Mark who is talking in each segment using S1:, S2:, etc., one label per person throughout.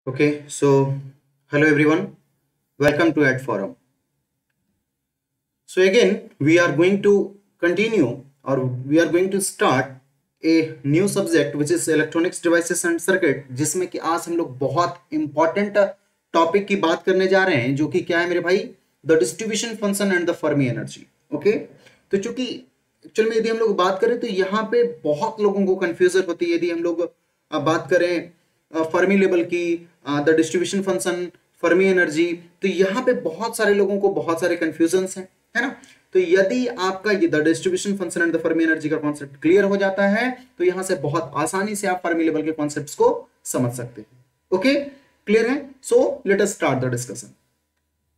S1: Okay, so hello everyone, welcome to Ad Forum. So again, we are going to continue or we are going to start a new subject which is electronics devices and circuit, जिसमें कि आज हम लोग बहुत important topic की बात करने जा रहे हैं जो कि क्या है मेरे भाई, the distribution function and the Fermi energy. Okay, तो चूंकि एक्चुअल में यदि हम लोग बात करें तो यहाँ पे बहुत लोगों को कंफ्यूजन होती है. यदि हम लोग बात करें फर्मी लेवल की, the distribution function, Fermi energy, तो यहाँ पे बहुत सारे लोगों को बहुत सारे कंफ्यूजन्स हैं, है ना. तो यदि आपका ये the distribution function and the Fermi energy का कॉन्सेप्ट क्लियर हो जाता है तो यहां से बहुत आसानी से आप फर्मी लेवल के कॉन्सेप्ट्स को समझ सकते हैं. ओके, क्लियर है. So let us start the discussion.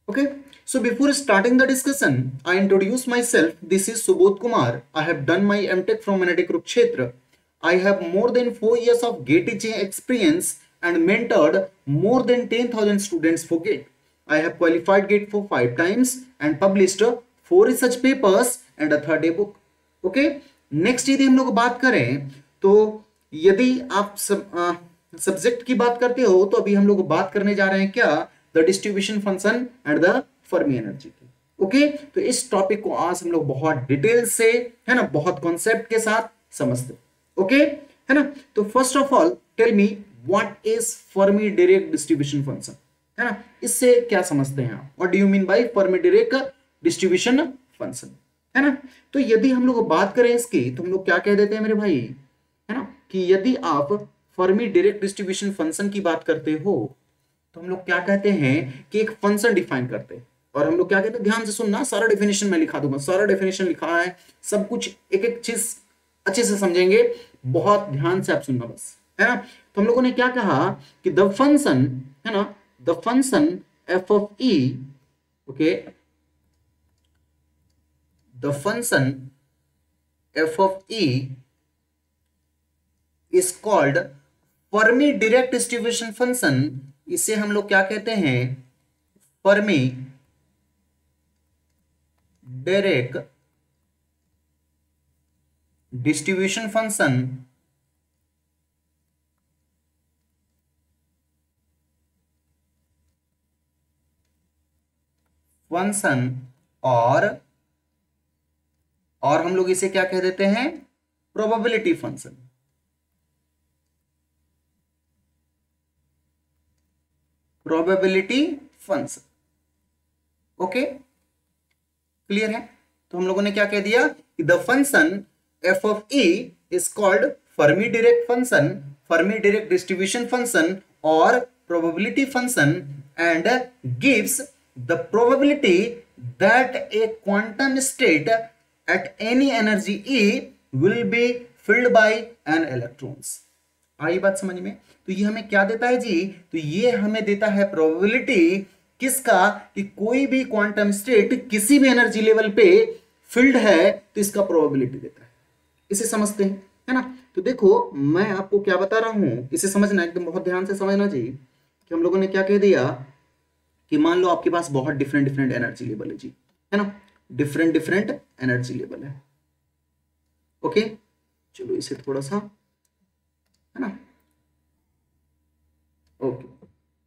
S1: Okay, so before starting the discussion, I introduce myself. This is Subodh Kumar. I have done my MTech from NIT Kurukshetra. I have more than 4 years of GATE teaching experience and mentored more than 10,000 students for GATE. I have qualified GATE for 5 times and published 4 research papers and a 30 book. Okay, next यदि हम लोग बात करें तो यदि आप subject की बात करते हो तो अभी हम लोग बात करने जा रहे हैं क्या, the distribution function and the Fermi energy की. ओके, तो इस टॉपिक को आज हम लोग बहुत डिटेल से, है ना, बहुत कॉन्सेप्ट के साथ समझते. ओके, है ना. तो first of all tell me what is Fermi Dirac distribution function, है ना. इससे क्या समझते हैं आप, what do you mean by Fermi Dirac distribution function, है ना. तो यदि हम लोग बात करें इसकी तो हम लोग क्या कह देते हैं मेरे भाई, है ना, कि यदि आप फर्मी डायरेक्ट डिस्ट्रीब्यूशन फंक्शन की बात करते हो तो हम लोग क्या कहते हैं कि एक फंक्शन डिफाइन करते हैं. और हम लोग क्या कहते हैं, ध्यान से सुनना, सारा डेफिनेशन मैं लिखा दूंगा, सारा डेफिनेशन लिखा है, सब कुछ एक एक चीज अच्छे से समझेंगे, बहुत ध्यान से आप सुनना बस, है ना. तो हम लोगों ने क्या कहा कि द फंक्शन, है ना, the function F of E, okay, the function F of E is called Fermi Dirac distribution function. इसे हम लोग क्या कहते हैं, Fermi Dirac distribution function. Function और हम लोग इसे क्या कह देते हैं, probability function. Probability function. Okay, clear है. तो हम लोगों ने क्या कह दिया कि the function F of E is called Fermi direct function, Fermi Dirac distribution function और probability function and gives the probability that a quantum state at any energy E will be filled by an electrons. आई बात समझ में. तो ये हमें क्या देता है जी, तो ये हमें देता है प्रोबेबिलिटी किसका, कि कोई भी क्वांटम स्टेट किसी भी एनर्जी लेवल पे फील्ड है तो इसका प्रोबेबिलिटी देता है. इसे समझते हैं, है ना. तो देखो मैं आपको क्या बता रहा हूं, इसे समझना, एकदम बहुत ध्यान से समझना जी, कि हम लोगों ने क्या कह दिया कि मान लो आपके पास बहुत डिफरेंट डिफरेंट एनर्जी लेवल है जी, है ना, डिफरेंट डिफरेंट एनर्जी लेवल है. ओके, चलो इसे थोड़ा सा, है ना. ओके,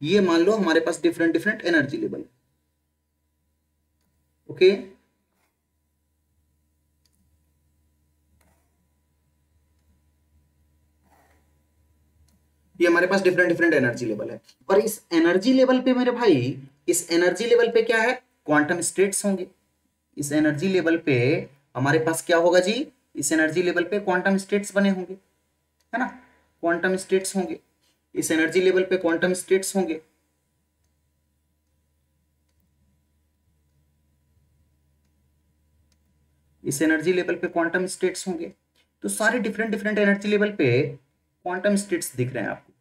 S1: ये मान लो हमारे पास different different energy level. Okay, ये हमारे पास डिफरेंट डिफरेंट एनर्जी लेवल है. और इस एनर्जी लेवल पे मेरे भाई, इस एनर्जी लेवल पे क्या है, क्वांटम स्टेट्स होंगे. इस एनर्जी लेवल पे हमारे पास क्या होगा जी, इस एनर्जी लेवल पे क्वांटम स्टेट्स बने होंगे, है ना, क्वांटम स्टेट्स होंगे. इस एनर्जी लेवल पे क्वांटम स्टेट्स होंगे. इस एनर्जी लेवल पे क्वांटम स्टेट्स होंगे. तो सारे डिफरेंट डिफरेंट एनर्जी लेवल पे क्वांटम स्टेट्स दिख रहे हैं आपको.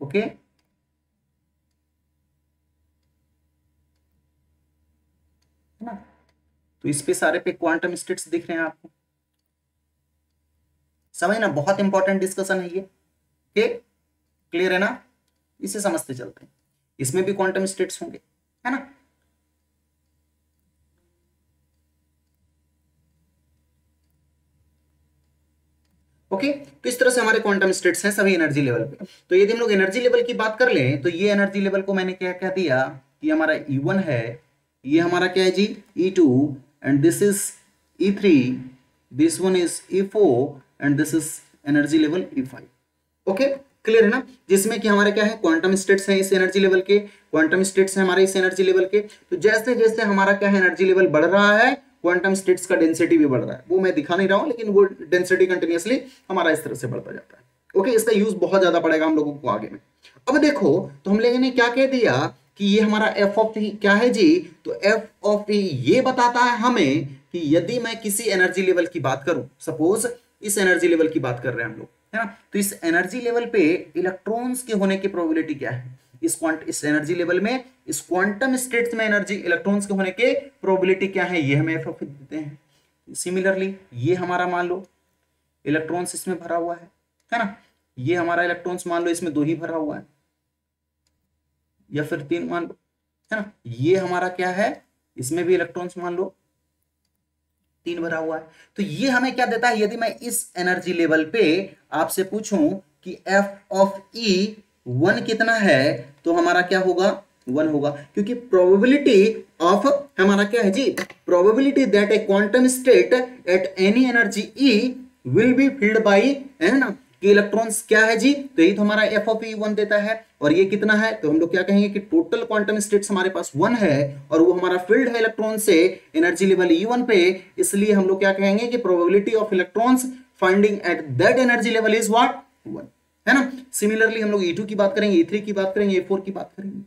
S1: ओके, है ना. तो इस पे सारे पे क्वांटम स्टेट्स दिख रहे हैं आपको. समझना, बहुत इंपॉर्टेंट डिस्कशन है ये. ओके, क्लियर है ना. इसे समझते चलते हैं. इसमें भी क्वांटम स्टेट्स होंगे, है ना. ओके, तो इस तरह से हमारे क्वांटम स्टेट्स हैं सभी एनर्जी लेवल पे। तो यदि हम लोग एनर्जी लेवल की बात कर लें तो ये एनर्जी लेवल को मैंने क्या कह दिया कि हमारा E1 है, ये हमारा क्या है जी E2, and this is E3, this one is E4 and this is energy level E5। Okay, clear है ना, जिसमें कि हमारे क्या है क्वांटम स्टेट्स हैं इस एनर्जी लेवल के, क्वांटम स्टेट्स हैं हमारे इस एनर्जी लेवल के। तो जैसे जैसे हमारा क्या है एनर्जी लेवल बढ़ रहा है क्वांटम स्टेट्स का डेंसिटी भी बढ़ रहा है, वो मैं दिखा नहीं रहा हूं लेकिन वो डेंसिटी कंटिन्यूअसली हमारा इस तरह से बढ़ता जाता है। ओके, इसका यूज बहुत ज्यादा पड़ेगा हम लोगों को आगे में। अब देखो तो हम लोगों ने क्या कह दिया कि ये हमारा एफ ऑफ ई क्या है जी, तो एफ ऑफ ई ये बताता है हमें कि यदि मैं किसी एनर्जी लेवल की बात करूं, सपोज इस एनर्जी लेवल की बात कर रहे हैं हम लोग, है ना, तो इस एनर्जी लेवल पे इलेक्ट्रॉन्स के होने की प्रोबेबिलिटी क्या है, इस एनर्जी लेवल में इस क्वांटम स्टेट्स में एनर्जी इलेक्ट्रॉन्स के होने के प्रोबेबिलिटी क्या है, ये हमें एफ ऑफ देते हैं। सिमिलरली ये हमारा मान लो इलेक्ट्रॉन्स इसमें भरा हुआ है ना, ये हमारा इलेक्ट्रॉन्स मान लो इसमें 2 ही भरा हुआ है या फिर 3 मान लो, है ना, ये हमारा क्या है इसमें भी इलेक्ट्रॉन्स मान लो 3 भरा हुआ है। तो ये हमें क्या देता है, यदि मैं इस एनर्जी लेवल पे आपसे पूछूं कि एफ ऑफ ई 1 कितना है तो हमारा क्या होगा 1 होगा, क्योंकि प्रोबेबिलिटी ऑफ हमारा क्या है जी, probability that a quantum state at any energy E will be filled by, है ना, कि इलेक्ट्रॉन्स क्या है जी, तो ये तो हमारा एफ ऑफ ई 1 देता है, और ये कितना है तो हम लोग क्या कहेंगे कि टोटल क्वांटम स्टेट्स हमारे पास 1 है और वो हमारा फील्ड है इलेक्ट्रॉन से एनर्जी लेवल E1 पे, इसलिए हम लोग क्या कहेंगे कि probability of electrons finding at that energy level is what 1, है ना। सिमिलरली हम लोग E2 की बात करेंगे, E3 की बात करेंगे, E4 की बात करेंगे।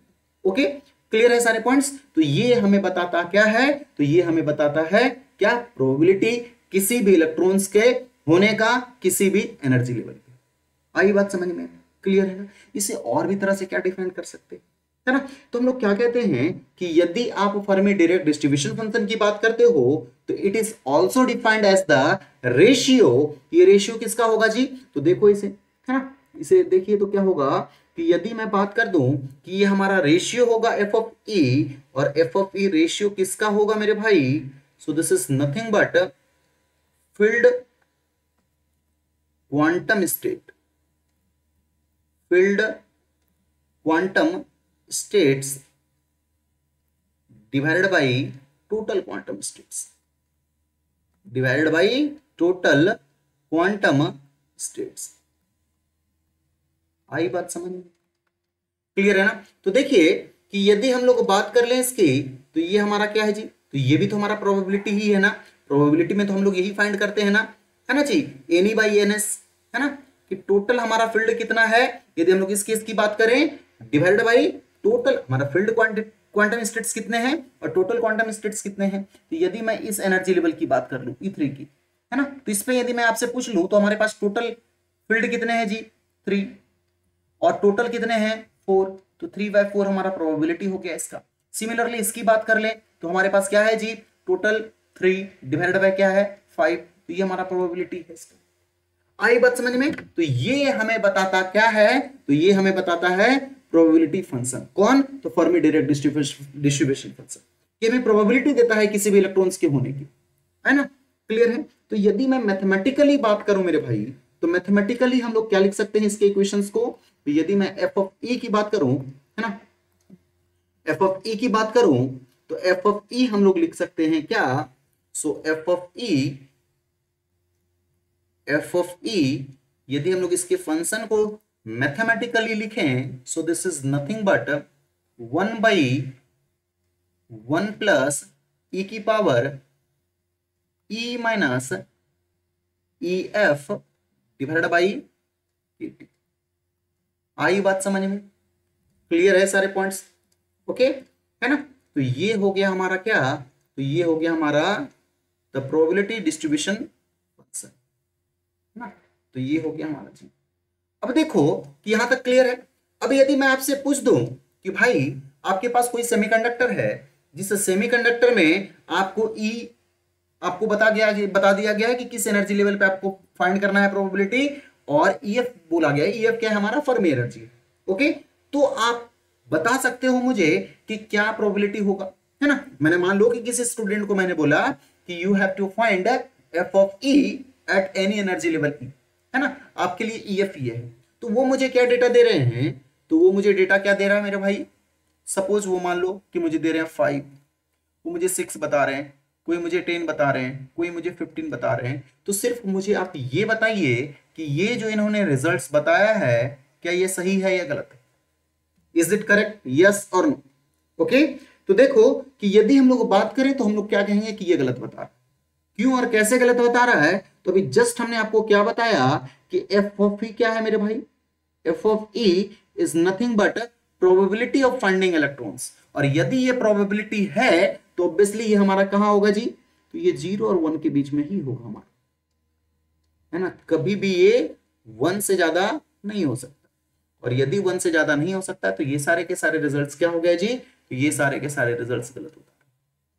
S1: ओके, क्लियर है सारे पॉइंट्स। तो ये हमें बताता क्या है, तो ये हमें बताता है क्या, प्रोबेबिलिटी किसी भी इलेक्ट्रॉन्स के होने का किसी भी एनर्जी लेवल पे। आई बात समझ में, क्लियर है ना। इसे और भी तरह से क्या डिफाइन कर सकते हैं, है ना, तो हम लोग क्या कहते हैं कि यदि आप फर्मी डायरेक्ट डिस्ट्रीब्यूशन फंक्शन की बात करते हो तो it is also defined as the ratio. ये रेशियो किसका होगा जी, तो देखो इसे, है ना, इसे देखिए तो क्या होगा कि यदि मैं बात कर दूं कि ये हमारा रेशियो होगा एफ ऑफ ई, और एफ ऑफ ई रेशियो किसका होगा मेरे भाई, so this is nothing but filled quantum state, filled quantum states divided by total quantum states, divided by total quantum states. आई बात समझ में, क्लियर है ना। तो देखिए कि यदि हम लोग बात कर लें इसकी तो ये हमारा क्या है जी, तो ये भी तो हमारा प्रोबेबिलिटी ही है ना, प्रोबेबिलिटी में तो हम लोग यही फाइंड करते हैं ना, है ना जी, एनी बाई एन एस, है ना, कि टोटल हमारा फील्ड कितना है, यदि हम लोग इस केस की बात करें डिवाइडेड बाई टोटल हमारा फील्ड क्वांटम स्टेट्स कितने हैं और टोटल क्वांटम स्टेट्स कितने हैं। तो यदि मैं इस एनर्जी लेवल की बात कर लूं E3 की, है ना, तो इस पे यदि मैं आपसे पूछ लूं तो हमारे पास टोटल फील्ड कितने हैं जी 3, और टोटल कितने हैं 4, तो 3/4 हमारा प्रोबेबिलिटी हो गया इसका। सिमिलरली इसकी बात कर ले तो हमारे पास क्या है जी, टोटल 3 डिवाइडेड बाय क्या है 5, तो ये हमारा प्रोबेबिलिटी है इसका। आई बात समझ में। तो ये हमें बताता क्या है, तो ये हमें बताता है प्रोबेबिलिटी फंक्शन। कौन, तो फर्मी डायरेक्ट डिस्ट्रीब्यूशन फंक्शन, ये हमें प्रोबेबिलिटी देता है किसी भी इलेक्ट्रॉन्स के होने की, है ना, क्लियर है। तो यदि मैं मैथमेटिकली बात करूं मेरे भाई, तो मैथमेटिकली हम लोग क्या लिख सकते हैं इसके इक्वेशंस को, तो यदि मैं एफ ऑफ ई की बात करूं, है ना, एफ ऑफ ई की बात करूं तो एफ ऑफ ई हम लोग लिख सकते हैं क्या, सो एफ ऑफ ई यदि हम लोग इसके फंक्शन को मैथमेटिकली लिखें, so this is nothing but 1/1 plus ई की power E minus E F divided by E T. आई बात समझ में, क्लियर है सारे पॉइंट्स, ओके, है ना। तो ये हो गया हमारा क्या, तो ये हो गया हमारा द प्रोबेबिलिटी डिस्ट्रीब्यूशन फंक्शन, है ना, तो ये हो गया हमारा जी। अब देखो कि यहां तक क्लियर है। अब यदि मैं आपसे पूछ दूं कि भाई आपके पास कोई सेमीकंडक्टर है, जिस सेमीकंडक्टर में आपको बता दिया गया है कि किस एनर्जी लेवल पे आपको फाइंड करना है प्रोबेबिलिटी, और ईएफ बोला गया है, ईएफ क्या है हमारा फर्मी एनर्जी, ओके, तो आप बता सकते हो मुझे कि क्या प्रोबेबिलिटी होगा, है ना। मैंने मान लो कि किसी स्टूडेंट को मैंने बोला कि you have to find F of E at any energy level E, है ना, आपके लिए EF ये है। तो वो मुझे क्या डेटा दे रहे हैं, तो वो मुझे डेटा क्या दे रहा है मेरे भाई, सपोज वो मान लो कि मुझे दे रहे हैं 5, वो मुझे 6 बता रहे हैं, कोई मुझे 10 बता रहे हैं, कोई मुझे 15 बता रहे हैं। तो सिर्फ मुझे आप ये बताइए कि ये जो इन्होंने रिजल्ट्स बताया है क्या ये सही है या गलत है, इज इट करेक्ट, यस और नो। ओके, तो देखो कि यदि हम लोग बात करें तो हम लोग क्या कहेंगे कि ये गलत बता रहा है। क्यों और कैसे गलत बता रहा है, तो अभी जस्ट हमने आपको क्या बताया कि एफ ऑफ ई क्या है मेरे भाई, F of E is nothing but probability of finding electrons. और यदि ये प्रोबेबिलिटी है तो ऑब्वियसली ये हमारा कहां होगा जी, तो ये 0 और 1 के बीच में ही होगा हमारा, है ना, कभी भी ये 1 से ज्यादा नहीं हो सकता। और यदि 1 से ज्यादा नहीं हो सकता तो ये सारे के सारे रिजल्ट्स क्या हो गए जी, तो ये सारे के सारे रिजल्ट्स गलत होता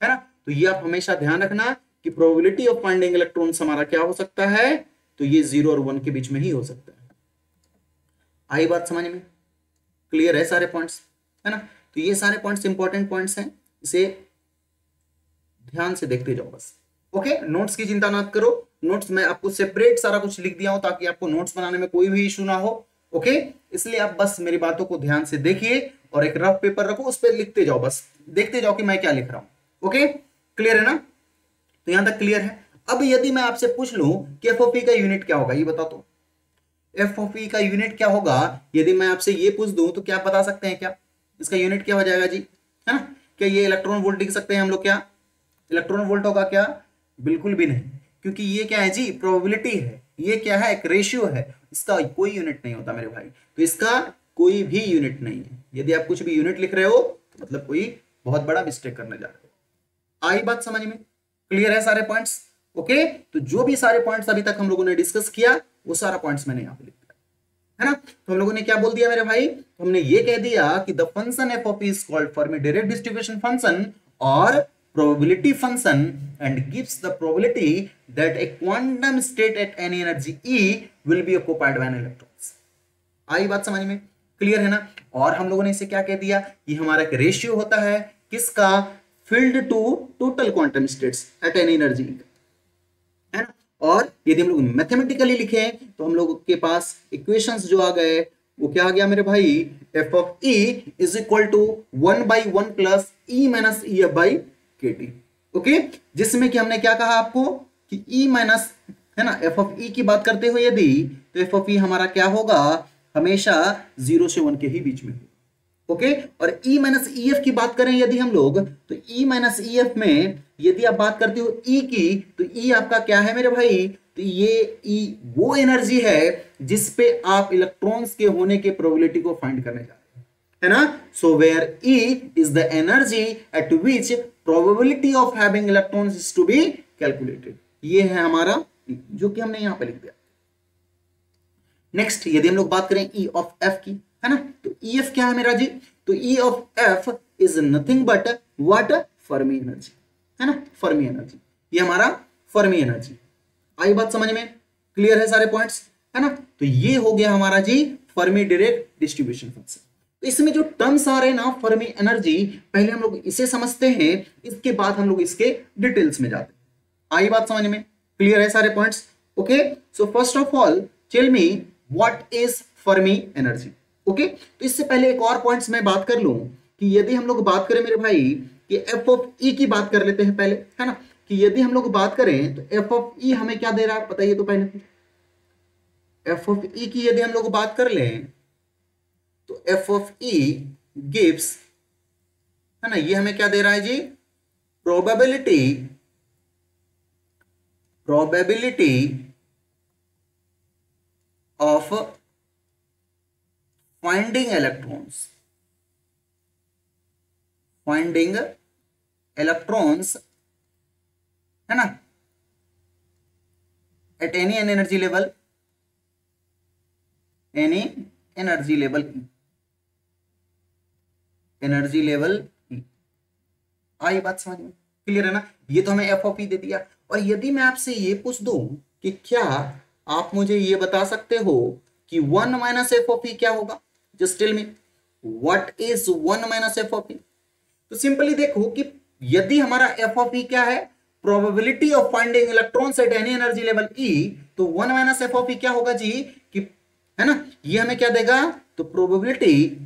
S1: है ना। तो ये आप हमेशा ध्यान रखना कि प्रोबेबिलिटी ऑफ फाइंडिंग इलेक्ट्रॉन्स हमारा क्या हो सकता है, तो ये 0 और 1 के बीच में ही हो सकता है। आई बात समझ में, क्लियर है सारे पॉइंट्स, है ना। तो ये सारे पॉइंट्स इंपॉर्टेंट पॉइंट्स हैं, इसे ध्यान से देखते जाओ बस। ओके, नोट्स की चिंता मत करो, नोट्स मैं आपको सेपरेट सारा कुछ लिख दिया हूं ताकि आपको नोट्स बनाने में कोई भी इशू ना हो। ओके, इसलिए आप बस मेरी बातों को ध्यान से देखिए और एक रफ पेपर रखो, उस पर लिखते जाओ, बस देखते जाओ कि मैं क्या लिख रहा हूं। ओके, क्लियर है ना, तो यहां तक क्लियर है। अब यदि मैं आपसे पूछ लूं कि एफ ऑफ ई का यूनिट क्या होगा, ये बता दो, एफ ऑफ ई का यूनिट क्या होगा, यदि मैं आपसे ये पूछ दूं तो क्या बता सकते हैं, क्या इसका यूनिट क्या हो जाएगा जी, है ना। क्या ये इलेक्ट्रॉन वोल्ट लिख सकते हैं हम लोग, क्या इलेक्ट्रॉन वोल्ट होगा क्या, बिल्कुल भी नहीं, क्योंकि ये क्या है जी, प्रोबेबिलिटी है, ये क्या है, एक रेशियो है, इसका कोई यूनिट नहीं होता मेरे भाई। तो इसका कोई भी यूनिट नहीं है, यदि आप कुछ भी यूनिट लिख रहे हो तो मतलब कोई बहुत बड़ा मिस्टेक करने जा रहे हो। आई बात समझ में, क्लियर है सारे पॉइंट्स। ओके, तो जो भी सारे पॉइंट्स अभी तक हम लोगों ने डिस्कस किया वो सारा पॉइंट्स मैंने यहां पे लिख दिया, है ना। तो हम लोगों ने क्या बोल दिया मेरे भाई, तो हमने ये कह दिया कि the function F of is called Fermi Dirac distribution function और probability function and gives the probability that a quantum state at any energy E will be occupied by an electrons। आई बात समझ में, क्लियर है ना। और हम लोगों ने इसे क्या कह दिया, ये हमारा एक रेशियो होता है किसका, field to total quantum states at any energy, है ना। और यदि हम लोग मैथमेटिकली लिखे तो हम लोगों के पास इक्वेशंस जो आ गए वो क्या आ गया मेरे भाई, F of E is equal to 1/1 plus E minus E F by KT. Okay, जिसमें कि हमने क्या कहा आपको कि ई माइनस, है ना, एफ ऑफ ई की बात करते हुए यदि, तो एफ ऑफ ई हमारा क्या होगा, हमेशा 0 से 1 के ही बीच में। ओके, और ई माइनस ई एफ की बात करें यदि हम लोग, तो ई माइनस ई एफ में यदि आप बात करते हो ई की, तो ई आपका क्या है मेरे भाई, तो ये ई वो एनर्जी है जिसपे आप इलेक्ट्रॉन्स के होने के प्रोबेबिलिटी को फाइंड करने जा रहे हैं, है ना। So where E is the energy at which probability of having electrons is to be calculated, ये है हमारा E, जो कि हमने यहां पे लिख दिया। नेक्स्ट यदि हम लोग बात करें ई ऑफ एफ की, है ना, तो ई एफ क्या है मेरा जी, तो ई of F is nothing but what, Fermi energy, है ना, फर्मी एनर्जी, ये हमारा फर्मी एनर्जी। आई बात समझ में, क्लियर है सारे पॉइंट्स, है ना। तो ये हो गया हमारा जी फर्मी डायरेक्ट डिस्ट्रीब्यूशन फंक्शन। तो इसमें जो टर्म्स आ रहे हैं ना, फर्मी एनर्जी, पहले हम लोग इसे समझते हैं, इसके बाद हम लोग इसके डिटेल्स में जाते हैं। आई बात समझ में, क्लियर है सारे points. Okay, so first of all tell me what is Fermi energy. Okay, तो इससे पहले एक और पॉइंट्स मैं बात कर लूं कि यदि हम लोग बात करें मेरे भाई कि एफ ऑफ ई की बात कर लेते हैं पहले, है ना, कि यदि हम लोग बात करें तो एफ ऑफ ई हमें क्या दे रहा है बताइए तो पहले, एफ ऑफ ई की यदि हम लोग बात कर लें तो एफ ऑफ ई गिव्स, है ना, ये हमें क्या दे रहा है जी, प्रोबेबिलिटी ऑफ फाइंडिंग इलेक्ट्रॉन्स, है ना, eight any energy level, energy level I बात समझ में, क्लियर है ना। ये तो हमें एफ ऑफ ई दे दिया। और यदि मैं आपसे ये पूछ दूं कि क्या आप मुझे ये बता सकते हो कि 1 माइनस एफ ऑफ ई क्या होगा, just tell me what is 1 minus F of E. तो सिंपली देखो कि यदि हमारा एफ ऑफ ई क्या है, probability of finding electrons at any energy level E, तो 1 माइनस एफ ऑफ ई क्या होगा जी कि, है ना, ये हमें क्या देगा, तो probability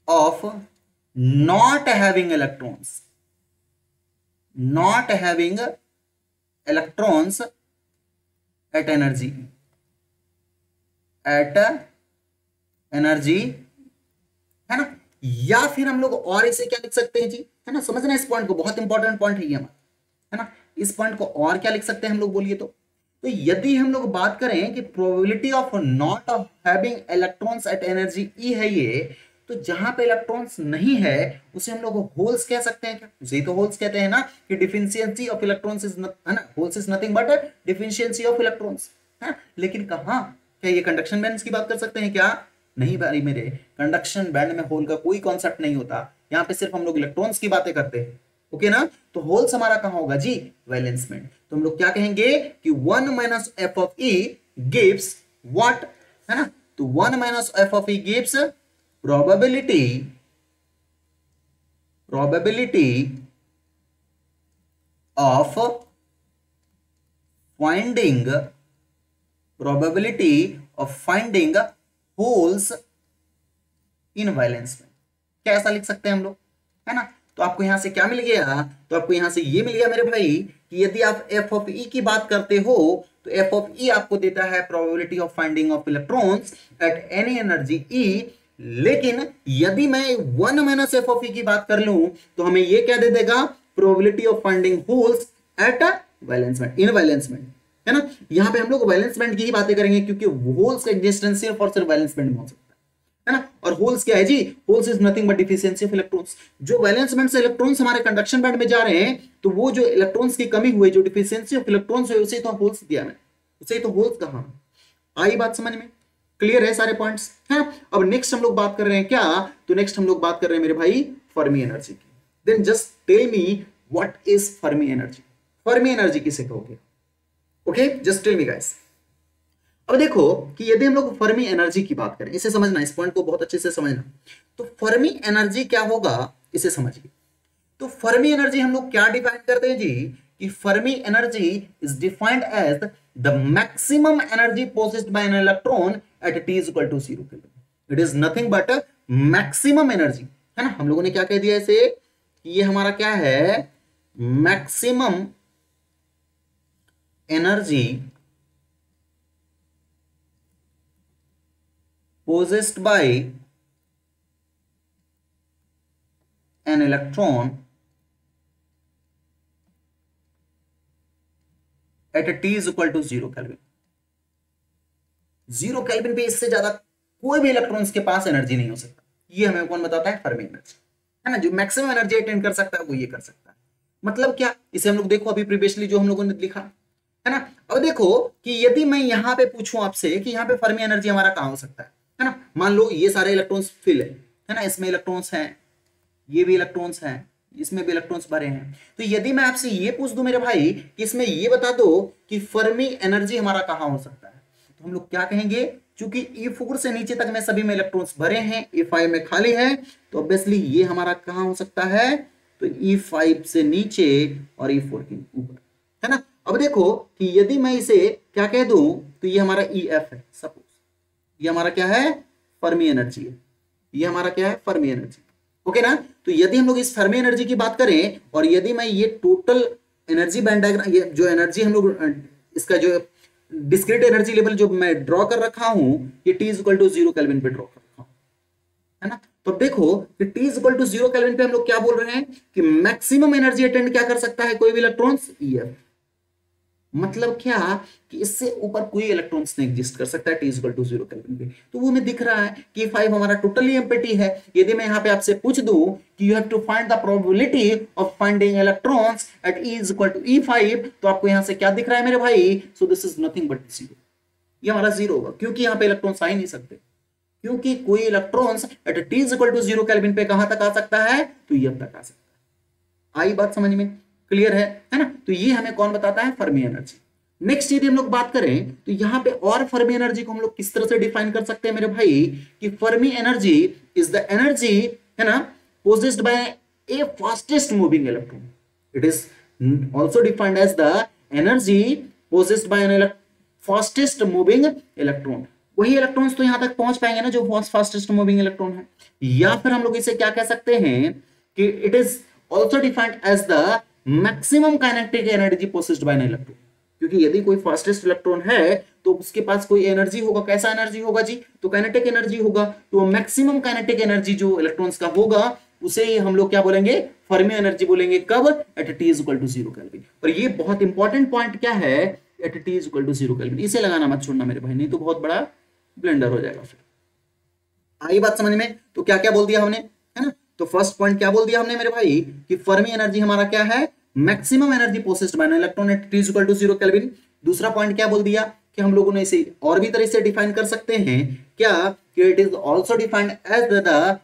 S1: of not having electrons at energy है ना। या फिर हम लोग और इसे क्या लिख सकते हैं जी, है ना, समझना इस पॉइंट को, बहुत इंपॉर्टेंट पॉइंट है ये हमारा, है ना। इस पॉइंट को और क्या लिख सकते हैं हम लोग, बोलिए तो यदि हम लोग बात करें कि probability of not having electrons at energy E है ये, तो जहां पे इलेक्ट्रॉन्स नहीं है उसे हम लोग होल्स कह सकते हैं क्या, उसे तो होल्स कहते हैं ना, कि डिफिशियंसी ऑफ इलेक्ट्रॉन्स इज, है ना, holes is nothing but deficiency of electrons, है। लेकिन कहां, क्या ये कंडक्शन बैंड्स की बात कर सकते हैं क्या, नहीं भाई मेरे, कंडक्शन बैंड में होल का कोई कॉन्सेप्ट नहीं होता, यहाँ पे सिर्फ हम लोग इलेक्ट्रॉन्स की बातें करते हैं, ओके ना। तो होल्स हमारा कहां होगा जी, वैलेंस बैंड। तो हम लोग क्या कहेंगे कि 1 minus F of E gives what, है ना, तो 1 minus F of E gives probability of finding holes in valence में। कैसा लिख सकते हैं हम लोग, है ना। तो आपको यहां से क्या मिल गया, तो आपको यहां से ये मिल गया मेरे भाई कि यदि आप एफ ऑफ ई की बात करते हो तो एफ ऑफ ई आपको देता है probability of finding of electrons at any energy ई। लेकिन यदि मैं 1 माइनस एफ ऑफ ई की बात कर लूं तो हमें ये क्या दे देगा, probability of finding holes at valence band, in valence band, है ना। यहां पे हम लोग वैलेंस बैंड की ही बातें करेंगे क्योंकि होल्स का एग्जिस्टेंस सिर्फ और सिर्फ वैलेंस बैंड में हो सकता है ना। और होल्स क्या है जी, holes is nothing but deficiency of electrons. जो वैलेंस बैंड से इलेक्ट्रॉन्स हमारे कंडक्शन बैंड में जा रहे हैं, तो वो जो इलेक्ट्रॉन्स की कमी हुई, जो डिफिशियंसी ऑफ इलेक्ट्रॉन्स है, उसे तो होल्स दिया मैंने, उसे तो होल्स कहा। आई बात समझ में, क्लियर है सारे पॉइंट्स, है। अब नेक्स्ट हम लोग बात कर रहे हैं क्या, तो नेक्स्ट हम लोग बात कर रहे हैं मेरे भाई फर्मी एनर्जी की। Then just tell me what is Fermi energy, Fermi energy किसे कहोगे, okay, just tell me guys. अब देखो कि यदि हम लोग फर्मी एनर्जी की बात करें, इसे समझना, इस पॉइंट को बहुत अच्छे से समझना। तो फर्मी एनर्जी क्या होगा इसे समझिए। तो फर्मी एनर्जी हम लोग क्या डिफाइन करते हैं जी, कि Fermi energy is defined as the maximum energy possessed by an electron at t is equal to 0 kelvin. It is nothing but maximum energy, है ना। हम लोगों ने क्या कह दिया इसे कि ये हमारा क्या है, maximum energy possessed by an electron at t is equal to 0 kelvin. 0 kelvin पे इससे ज्यादा कोई भी इलेक्ट्रॉन्स के पास एनर्जी नहीं हो सकता। ये हमें कौन बताता है, फर्मी एनर्जी, है ना। जो मैक्सिमम एनर्जी अटेन कर सकता है वो ये कर सकता है। मतलब क्या, इसे हम लोग देखो अभी प्रीवियसली जो हम लोगों ने लिखा, है ना। अब देखो कि यदि मैं यहां पे पूछूं आपसे कि यहां पे फर्मी एनर्जी हमारा कहां हो सकता है ना। मान लो ये सारे इलेक्ट्रॉन्स फिल है ना, इसमें इलेक्ट्रॉन्स हैं, ये भी इलेक्ट्रॉन्स हैं, इसमें भी इलेक्ट्रॉन्स भरे हैं। तो यदि मैं आपसे ये पूछ दूं मेरे भाई कि इसमें ये बता दो कि फर्मी एनर्जी हमारा कहां हो सकता है, तो हम लोग क्या कहेंगे, क्योंकि E4 से नीचे तक में सभी में इलेक्ट्रॉन्स भरे हैं, E5 में खाली है, तो ऑब्वियसली ये हमारा कहां हो सकता है, तो E5 से नीचे और E4 के ऊपर, है ना। अब देखो कि यदि मैं इसे क्या कह दूं, तो ये हमारा EF है, सपोज ये हमारा क्या है, फर्मी एनर्जी है, ये हमारा क्या है, फर्मी एनर्जी, ओके ना। तो यदि हम लोग इस फर्मी एनर्जी की बात करें और यदि मैं ये टोटल एनर्जी बैंड डायग्राम, ये जो एनर्जी हम लोग, इसका जो डिस्क्रीट एनर्जी लेवल जो मैं ड्रॉ कर रखा हूं, ये t is equal to 0 kelvin पे ड्रॉ कर रखा हूं, है ना। तो देखो कि t is equal to 0 kelvin पे हम लोग क्या बोल रहे हैं कि मैक्सिमम एनर्जी अटेंड क्या कर सकता है कोई भी इलेक्ट्रॉन्स, EF। मतलब क्या कि इससे ऊपर कोई इलेक्ट्रॉन्स नहीं एग्जिस्ट कर सकता है t is equal to 0 kelvin पे। तो वो हमें दिख रहा है कि 5 हमारा टोटली एम्प्टी है। यदि मैं यहाँ पे आपसे पूछ दूं कि you have to find the probability of finding electrons at E is equal to E5, तो आपको यहाँ से क्या दिख रहा है मेरे भाई, so this is nothing but 0। ये हमारा 0 होगा क्योंकि यहाँ पे इलेक्ट्रॉन्स आ ही नहीं सकते, क्योंकि कोई electrons at t is equal to 0 kelvin पे कहां तक आ सकता है, तो ये तक आ सकता है। आई बात समझ में, क्लियर है ना। तो ये हमें कौन बताता है, फर्मी एनर्जी। नेक्स्ट यदि हम लोग बात करें तो यहां पे और फर्मी एनर्जी को हम लोग किस तरह से डिफाइन कर सकते हैं मेरे भाई, कि Fermi energy is the energy, है ना, possessed by a fastest moving electron. It is also defined as the energy possessed by an fastest moving electron. वही इलेक्ट्रॉन्स तो यहां तक पहुंच पाएंगे ना जो फास्टेस्ट मूविंग इलेक्ट्रॉन है। या फिर हम लोग इसे क्या कह सकते हैं कि it is also defined as the maximum kinetic energy possessed by an electron. क्योंकि यदि कोई फास्टेस्ट इलेक्ट्रॉन है तो उसके पास कोई एनर्जी होगा, कैसा एनर्जी होगा जी, तो काइनेटिक एनर्जी होगा। तो मैक्सिमम काइनेटिक एनर्जी जो इलेक्ट्रॉन्स का होगा उसे ही हम लोग क्या बोलेंगे, फर्मी एनर्जी बोलेंगे। कब? At T is equal to 0 kelvin. और ये बहुत इंपॉर्टेंट पॉइंट क्या है, at T is equal to 0 kelvin. इसे लगाना मत छोड़ना मेरे भाई, नहीं तो बहुत बड़ा ब्लेंडर हो जाएगा। फिर आई बात समझ में? तो क्या क्या बोल दिया हमने, है ना। तो फर्स्ट पॉइंट क्या बोल दिया हमने मेरे भाई कि फर्मी एनर्जी हमारा क्या है, maximum energy possessed by an electron at T is equal to 0 kelvin. दूसरा पॉइंट क्या बोल दिया कि हम लोगों ने इसे और भी तरह से डिफाइन कर सकते हैं क्या, कि it is also defined as the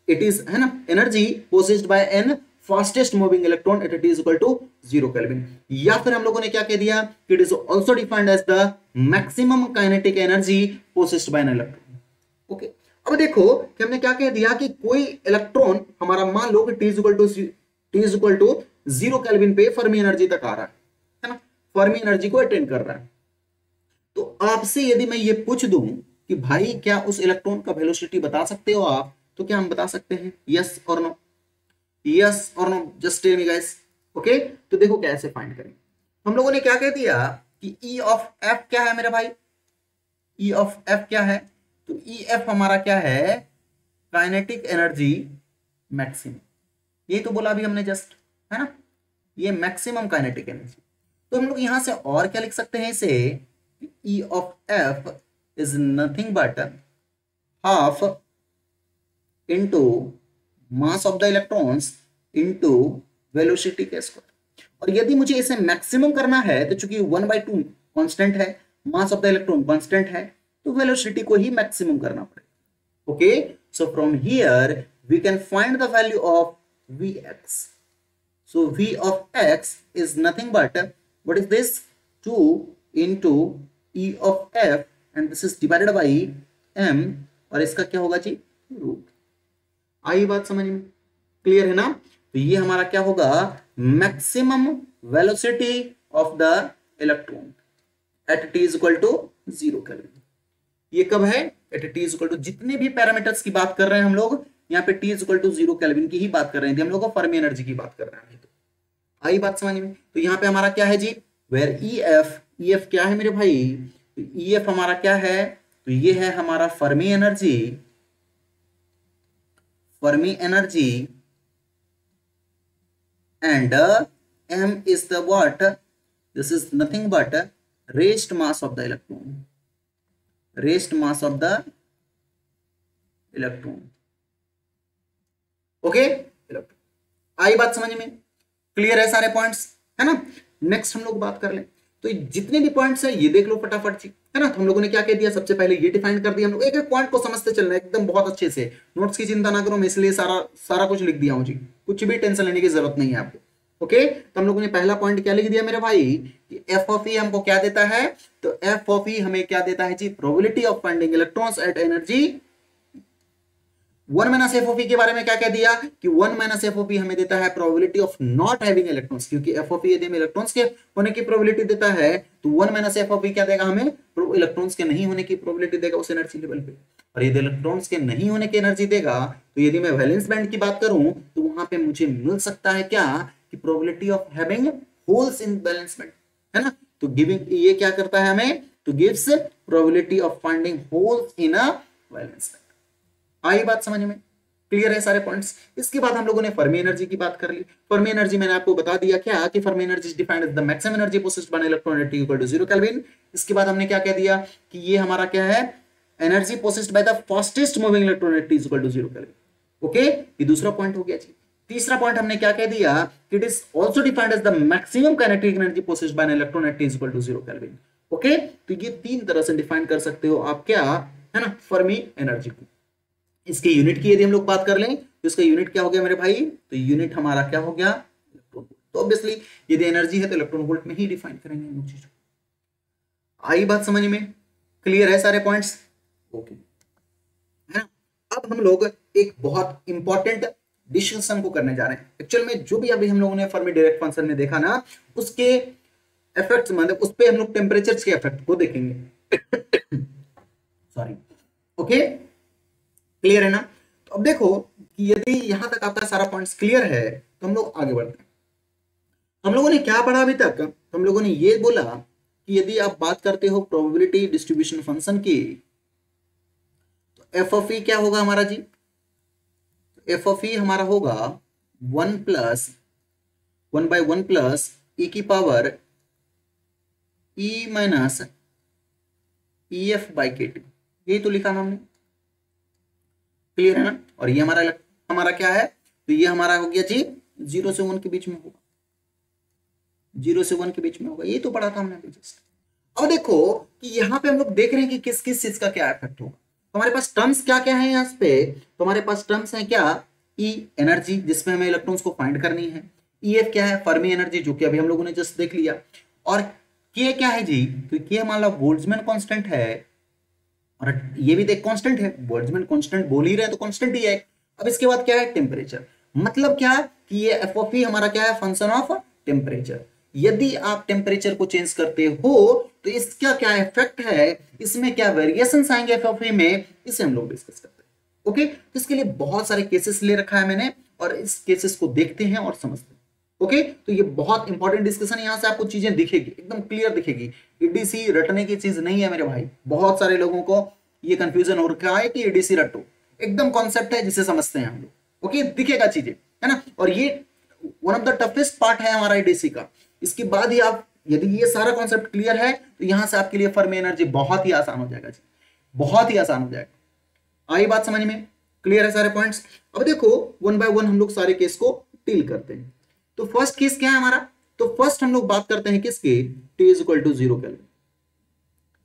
S1: it is, है ना, energy possessed by an fastest moving electron at T is equal to 0 kelvin. या फिर हम लोगों ने क्या कह दिया कि it is also defined as the maximum kinetic energy possessed by an electron. Okay, अब देखो कि हमने क्या कह दिया कि कोई इलेक्ट्रॉन हमारा मान लो कि T is equal to 0 kelvin पे फर्मी एनर्जी तक आ रहा है ना, फर्मी एनर्जी को अटेन कर रहा है। तो आपसे यदि मैं ये पूछ दूं कि भाई क्या उस इलेक्ट्रॉन का वेलोसिटी बता सकते हो आप, तो क्या हम बता सकते हैं, यस और नो, यस और no, just tell me guys. Okay, तो देखो कैसे फाइंड करें। हम लोगों ने क्या कह दिया कि ई ऑफ एफ क्या है मेरे भाई, ई ऑफ एफ क्या है, तो ई एफ हमारा क्या है, काइनेटिक एनर्जी मैक्सिमम। यही तो बोला अभी हमने जस्ट, है ना, ये मैक्सिमम काइनेटिक एनर्जी। तो हम लोग यहां से और क्या लिख सकते हैं इसे, ई of F is nothing but half into mass of the electrons into velocity के स्क्वायर। और यदि मुझे इसे मैक्सिमम करना है तो चूंकि 1/2 कांस्टेंट है, mass of the electron constant है, तो वेलोसिटी को ही मैक्सिमम करना पड़ेगा। Okay, so from here we can find the value of Vx. So V of x is nothing but what is this, 2 into E of f and this is divided by m, और इसका क्या होगा जी, root. आई बात समझ में? Clear है ना। तो ये हमारा क्या होगा, maximum velocity of the electron at T is equal to 0 kelvin. ये कब है, at T is equal to, जितने भी पैरामीटर्स की बात कर रहे हैं हम लोग यहाँ पे T is equal to 0 kelvin की ही बात कर रहे थे हम लोग, फर्मी एनर्जी की बात कर रहे हैं। तो आई बात समझ में? तो यहाँ पे हमारा क्या है जी, वेयर ई एफ क्या है मेरे भाई, ई एफ हमारा क्या है, तो ये है हमारा Fermi energy, Fermi energy and M is the what, this is nothing but rest mass of the electron, rest mass of the electron. Okay, आई बात समझ में? क्लियर है सारे पॉइंट्स, है ना। नेक्स्ट हम लोग बात कर लें, तो जितने भी पॉइंट्स है ये देख लो फटाफट जी, है ना। तो हम लोगों ने क्या कह दिया, सबसे पहले ये डिफाइन कर दिया हम लोग, एक एक पॉइंट को समझते चलना एकदम बहुत अच्छे से, नोट्स की चिंता ना करो, मैं इसलिए सारा कुछ लिख दिया हूं जी, कुछ भी टेंशन लेने की जरूरत नहीं है आपको। ओके, तो हम लोगों ने पहला पॉइंट क्या लिख दिया मेरे भाई कि एफ ऑफ ई हमको क्या देता है, तो एफ ऑफ ई हमें क्या देता है जी, probability of finding electrons at energy 1 minus F of E के बारे में क्या कह दिया कि 1 माइनस एफ ऑफ ई हमें देता है probability of not having electrons, क्योंकि एफ ऑफ ई यदि हमें इलेक्ट्रॉन्स के होने की प्रोबेबिलिटी देता है तो 1 माइनस एफ ऑफ ई क्या देगा हमें, इलेक्ट्रॉन्स के नहीं होने की प्रोबेबिलिटी देगा उस एनर्जी लेवल पे। और यदि इलेक्ट्रॉन्स के नहीं होने की एनर्जी देगा तो यदि मैं वैलेंस बैंड की बात करूं तो वहां पे मुझे मिल सकता है क्या, कि probability of having holes in valence band, है ना। तो गिविंग ये क्या करता है हमें, तो gives probability of finding holes in a valence band. आई बात समझ में? क्लियर है सारे पॉइंट्स। इसके बाद हम लोगों ने फर्मी एनर्जी की बात कर ली। फर्मी एनर्जी मैंने आपको बता दिया क्या, कि Fermi energy is defined as the maximum energy possessed by electron at T equal to 0 kelvin. इसके बाद हमने क्या कह दिया कि ये हमारा क्या है, energy possessed by the fastest moving electron at T equal to 0 kelvin. Okay, ये दूसरा पॉइंट हो गया जी। तीसरा पॉइंट हमने क्या कह दिया कि it is also defined as the maximum kinetic energy possessed by an electron at T equal to 0 kelvin. Okay, तो ये तीन तरह से डिफाइन कर सकते हो आप क्या, है ना, फर्मी एनर्जी को। इसके यूनिट की यदि हम लोग बात कर लें तो इसका यूनिट क्या हो गया मेरे भाई, तो यूनिट हमारा क्या हो गया, इलेक्ट्रॉन वोल्ट। तो ऑब्वियसली यदि एनर्जी है तो इलेक्ट्रॉन वोल्ट में ही डिफाइन करेंगे हम लोग चीजों। आई बात समझ में? क्लियर है सारे पॉइंट्स? ओके, है ना। अब हम लोग एक बहुत इंपॉर्टेंट डिस्कशन को करने जा रहे हैं। एक्चुअल में जो भी अभी हम लोगों ने फर्मी डायरेक्ट फंक्शन में देखा ना, उसके इफेक्ट्स मतलब उस पे हम लोग टेम्परेचर के इफेक्ट को देखेंगे। सॉरी, ओके, क्लियर है ना। तो अब देखो कि यदि यहां तक आपका सारा पॉइंट्स क्लियर है तो हम लोग आगे बढ़ते हैं। हम लोगों ने क्या पढ़ा अभी तक, तो हम लोगों ने ये बोला कि यदि आप बात करते हो प्रोबेबिलिटी डिस्ट्रीब्यूशन फंक्शन की, तो एफ ऑफ ई क्या होगा हमारा जी, एफ ऑफ ई हमारा होगा 1 ई की power E minus E F by K T, यही तो लिखा ना हमने, क्लियर है ना। और ये हमारा क्या है, तो ये हमारा हो गया जी 0 से 1 के बीच में होगा, 0 से 1 के बीच में होगा, ये तो पढ़ा था हमने अभी जस्ट। अब देखो कि यहाँ पे हम लोग देख रहे हैं कि किस किस चीज का क्या इफेक्ट होगा। तो हमारे पास टर्म्स क्या क्या है यहाँ पे, तो हमारे पास टर्म्स है क्या, ई एनर्जी जिसमें हमें इलेक्ट्रॉन्स को फाइंड करनी है, ई एफ क्या है, फर्मी एनर्जी जो कि अभी हम लोगों ने जस्ट देख लिया, और के क्या है जी, तो के हमारा बोल्ट्जमैन कांस्टेंट है, और ये भी देख कांस्टेंट है, बोल्ट्जमैन कांस्टेंट बोल ही रहे हैं तो कांस्टेंट ही है। अब इसके बाद क्या है, टेम्परेचर, मतलब क्या कि ये एफ ऑफ ई हमारा क्या है, फंक्शन ऑफ टेम्परेचर। यदि आप टेम्परेचर को चेंज करते हो तो इसका क्या इफेक्ट है, इसमें क्या वेरिएशंस आएंगे एफ ऑफ ई में, इसे हम लोग डिस्कस करते हैं। ओके, तो इसके लिए बहुत सारे केसेस ले रखा है मैंने, और इस केसेस को देखते हैं और समझते हैं। ओके, तो ये बहुत इंपॉर्टेंट डिस्कशन, यहां से आपको चीजें दिखेगी, एकदम क्लियर दिखेगी। ईडीसी रटने की चीज नहीं है मेरे भाई, बहुत सारे लोगों को ये कंफ्यूजन हो रखा है कि ईडीसी रटो, एकदम कॉन्सेप्ट है जिसे समझते हैं हम लोग। ओके, दिखेगा चीजें, है ना। और ये one of the toughest part है हमारा ईडीसी का। इसके बाद ही आप, यदि ये सारा कॉन्सेप्ट क्लियर है तो यहां से आपके लिए फर्मी एनर्जी बहुत ही आसान हो जाएगा जी, बहुत ही आसान हो जाएगा। आई बात समझ में, क्लियर है सारे पॉइंट्स। अब देखो 1 बाय 1 हम लोग सारे केस को डील करते हैं। तो फर्स्ट केस क्या है हमारा, तो फर्स्ट हम लोग बात करते हैं किसके, T is equal to 0 kelvin,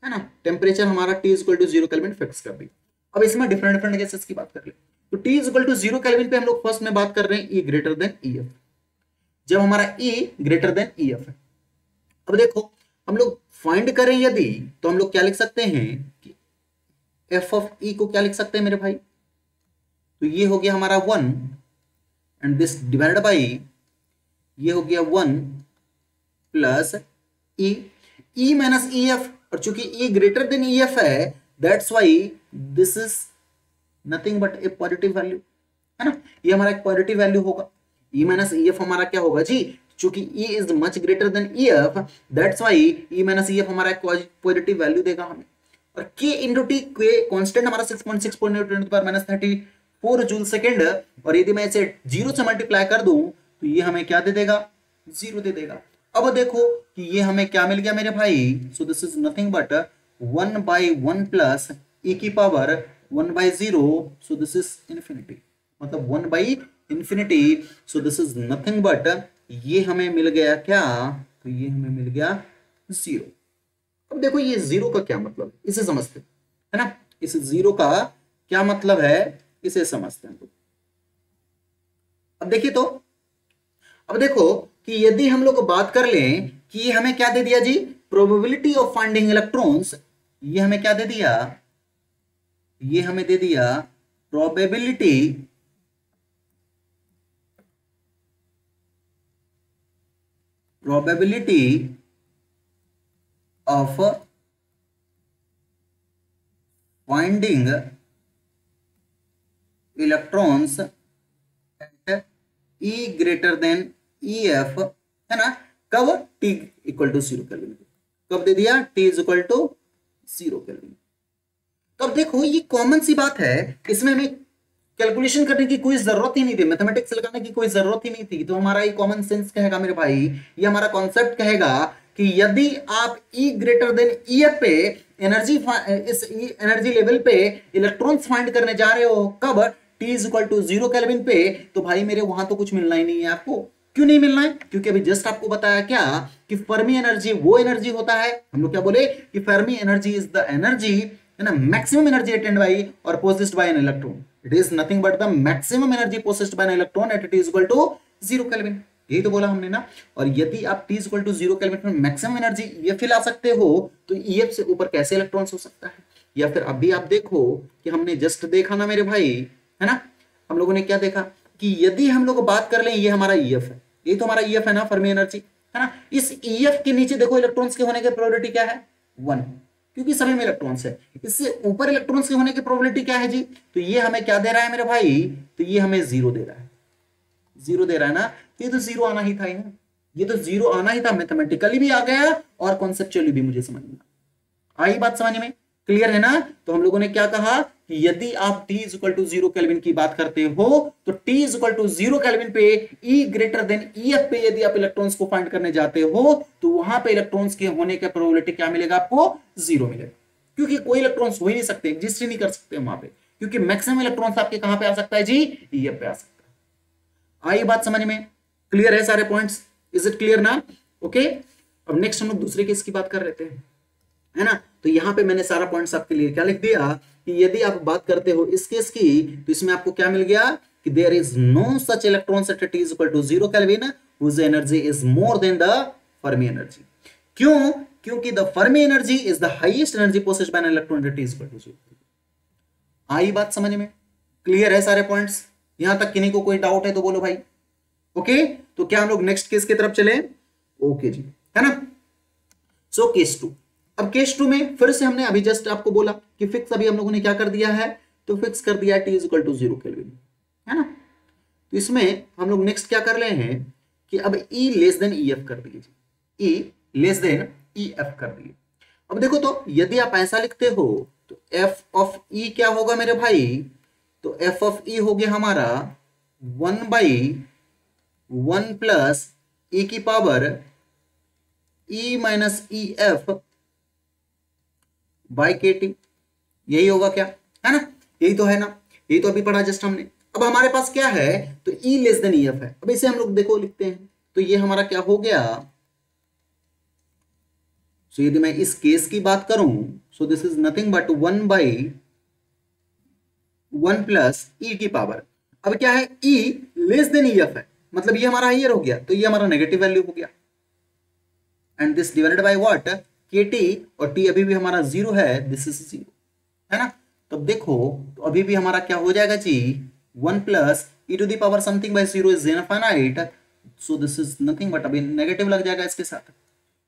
S1: है ना। टेम्परेचर हमारा T is equal to 0 kelvin fix कर दी। अब इसमें डिफरेंट डिफरेंट केसेस की बात कर ले, तो T is equal to 0 kelvin पे हम लोग फर्स्ट में बात कर रहे हैं E ग्रेटर देन EF, जब हमारा E ग्रेटर देन EF है। अब देखो हम लोग फाइंड करें यदि, तो हम लोग क्या लिख सकते हैं कि एफ ऑफ ई को क्या लिख सकते हैं मेरे भाई, तो ये हो गया हमारा 1 एंड दिस डिवाइडेड बाई, ये हो गया 1 plus E minus E F, और चूंकि ई ग्रेटर देन ई एफ है that's why this is nothing but A positive value, है ना। ये हमारा एक पॉजिटिव वैल्यू होगा। ई माइनस ई एफ हमारा क्या होगा जी, चूंकि E is much greater than EF that's why E minus EF हमारा एक पॉजिटिव वैल्यू देगा हमें। और K इंटू टी, कांस्टेंट हमारा 6.6 जूल सेकेंड, और यदि मैं इसे 0 से मल्टीप्लाई कर दूं तो ये हमें क्या दे देगा, 0 दे देगा। अब देखो कि ये हमें क्या मिल गया मेरे भाई, so this is nothing but 1 by 1 plus ई की power 1 by 0, so this is infinity, मतलब 1 by infinity, so this is nothing but, ये हमें मिल गया क्या, तो ये हमें मिल गया 0। अब देखो ये 0 का क्या मतलब है, इसे समझते हैं, है ना। इस 0 का क्या मतलब है, इसे समझते हैं। अब देखिए तो, अब देखो कि यदि हम लोग बात कर लें कि ये हमें क्या दे दिया जी, प्रोबेबिलिटी ऑफ फाइंडिंग इलेक्ट्रॉन्स, ये हमें क्या दे दिया, ये हमें दे दिया probability of finding electrons at E greater than EF, है ना। कब, T इक्वल टू 0 केल्विन, कब दे दिया, T is equal to 0 kelvin. तो अब देखो ये कॉमन सी बात है, इसमें हमें कैलकुलेशन करने की कोई जरूरत ही नहीं थी, मैथमेटिक्स लगाने की कोई जरूरत ही नहीं थी। तो हमारा ये कॉमन सेंस कहेगा मेरे भाई, ये हमारा कॉन्सेप्ट कहेगा कि यदि आप E ग्रेटर देन EF पे एनर्जी, इस एनर्जी लेवल पे इलेक्ट्रॉन्स फाइंड करने जा रहे हो, कब, T is equal to 0 kelvin पे, तो भाई मेरे वहां तो कुछ मिलना ही नहीं है आपको। क्यों नहीं मिलना है, क्योंकि अभी जस्ट आपको बताया क्या कि फर्मी एनर्जी वो एनर्जी होता है, हम लोग क्या बोले कि Fermi energy is the energy, है ना, मैक्सिमम एनर्जी अटेन्ड बाई और possessed by an electron, it is nothing but the maximum energy possessed by an electron at T is equal to 0 kelvin, यही तो बोला हमने ना। और यदि आप T इज इक्वल टू 0 केल्विन में मैक्सिमम एनर्जी EF ला सकते हो, तो EF से ऊपर कैसे इलेक्ट्रॉन्स हो सकता है। या फिर अभी आप देखो कि हमने जस्ट देखा ना मेरे भाई, है ना, हम लोगों ने क्या देखा, कि यदि हम लोग बात कर लें, ये हमारा ईएफ है, ये तो हमारा ईएफ है ना, फर्मी एनर्जी है ना। इस ईएफ के नीचे देखो इलेक्ट्रॉन्स के होने की प्रोबेबिलिटी क्या है, 1, क्योंकि सभी में इलेक्ट्रॉन्स है। इससे ऊपर इलेक्ट्रॉन्स के होने की प्रोबेबिलिटी क्या है जी, तो ये हमें क्या दे रहा है मेरे भाई, तो ये हमें 0 दे रहा है, 0 दे रहा है ना। ये तो 0 आना ही था यार, ये तो 0 आना ही था, मैथमेटिकली भी आ गया और कॉन्सेप्चुअली भी मुझे समझ में आई बात, समझ में क्लियर है ना। तो हम लोगों ने क्या कहा कि यदि आप T इक्वल टू 0 केल्विन की बात करते हो तो T इक्वल टू 0 केल्विन पे E ग्रेटर देन EF पे यदि आप इलेक्ट्रॉन्स को फाइंड करने जाते हो तो वहां पे इलेक्ट्रॉन्स के होने का प्रोबेबिलिटी क्या मिलेगा आपको, 0 मिलेगा, क्योंकि कोई इलेक्ट्रॉन्स हो ही नहीं सकते, एग्जिस्ट ही नहीं कर सकते वहां पे, क्योंकि मैक्सिमम इलेक्ट्रॉन्स आपके कहां पे आ सकता है जी, EF पे आ सकता है। आई बात समझ में, क्लियर है सारे पॉइंट्स, इज इट क्लियर ना, ओके। अब नेक्स्ट हम लोग दूसरे केस की बात कर लेते हैं, है ना। तो यहां पे मैंने सारा पॉइंट्स आपके लिए क्या लिख दिया कि यदि आप बात करते हो इस केस की तो इसमें आपको क्या मिल गया कि there is no such electrons at T equal to 0 kelvin whose energy is more than the Fermi energy. क्यों, क्योंकि the Fermi energy is the highest energy possessed by an electron at T equal to 0। आई बात समझ में, clear है सारे points, यहां तक किन्हीं को कोई डाउट है तो बोलो भाई, ओके। तो क्या हम लोग नेक्स्ट केस की तरफ चले, ओके जी, है ना। सो केस 2, अब केस 2 में फिर से हमने अभी जस्ट आपको बोला कि फिक्स अभी हम लोगों ने क्या कर दिया है, तो फिक्स कर दिया T इक्वल टू 0 केल्विन, है ना। तो इसमें हम लोग नेक्स्ट क्या कर रहे हैं कि अब E लेस देन EF कर दिए, E लेस देन EF कर दिए। अब देखो तो यदि आप ऐसा लिखते हो तो F ऑफ E क्या होगा मेरे भाई, तो F ऑफ E हो गया हमारा 1/1 प्लस E की power E minus EF by KT, यही होगा क्या, है ना, यही तो है ना, यही तो अभी पढ़ा जस्ट हमने। अब हमारे पास क्या है, तो E लेस देन EF है। अब इसे हम लोग देखो लिखते हैं, तो ये हमारा क्या हो गया, सो यदि मैं इस केस की बात करूं सो this is nothing but 1/1 plus E की पावर, अब क्या है E लेस देन EF है, मतलब ये हमारा हाइयर हो गया, तो ये हमारा नेगेटिव वैल्यू हो गया, and this divided by what, KT, और T अभी भी हमारा 0 है, दिस इज 0, है ना। तो देखो तो अभी भी हमारा क्या हो जाएगा जी, 1 plus E to the power something by 0 is infinite, so this is nothing but अभी नेगेटिव लग जाएगा इसके साथ,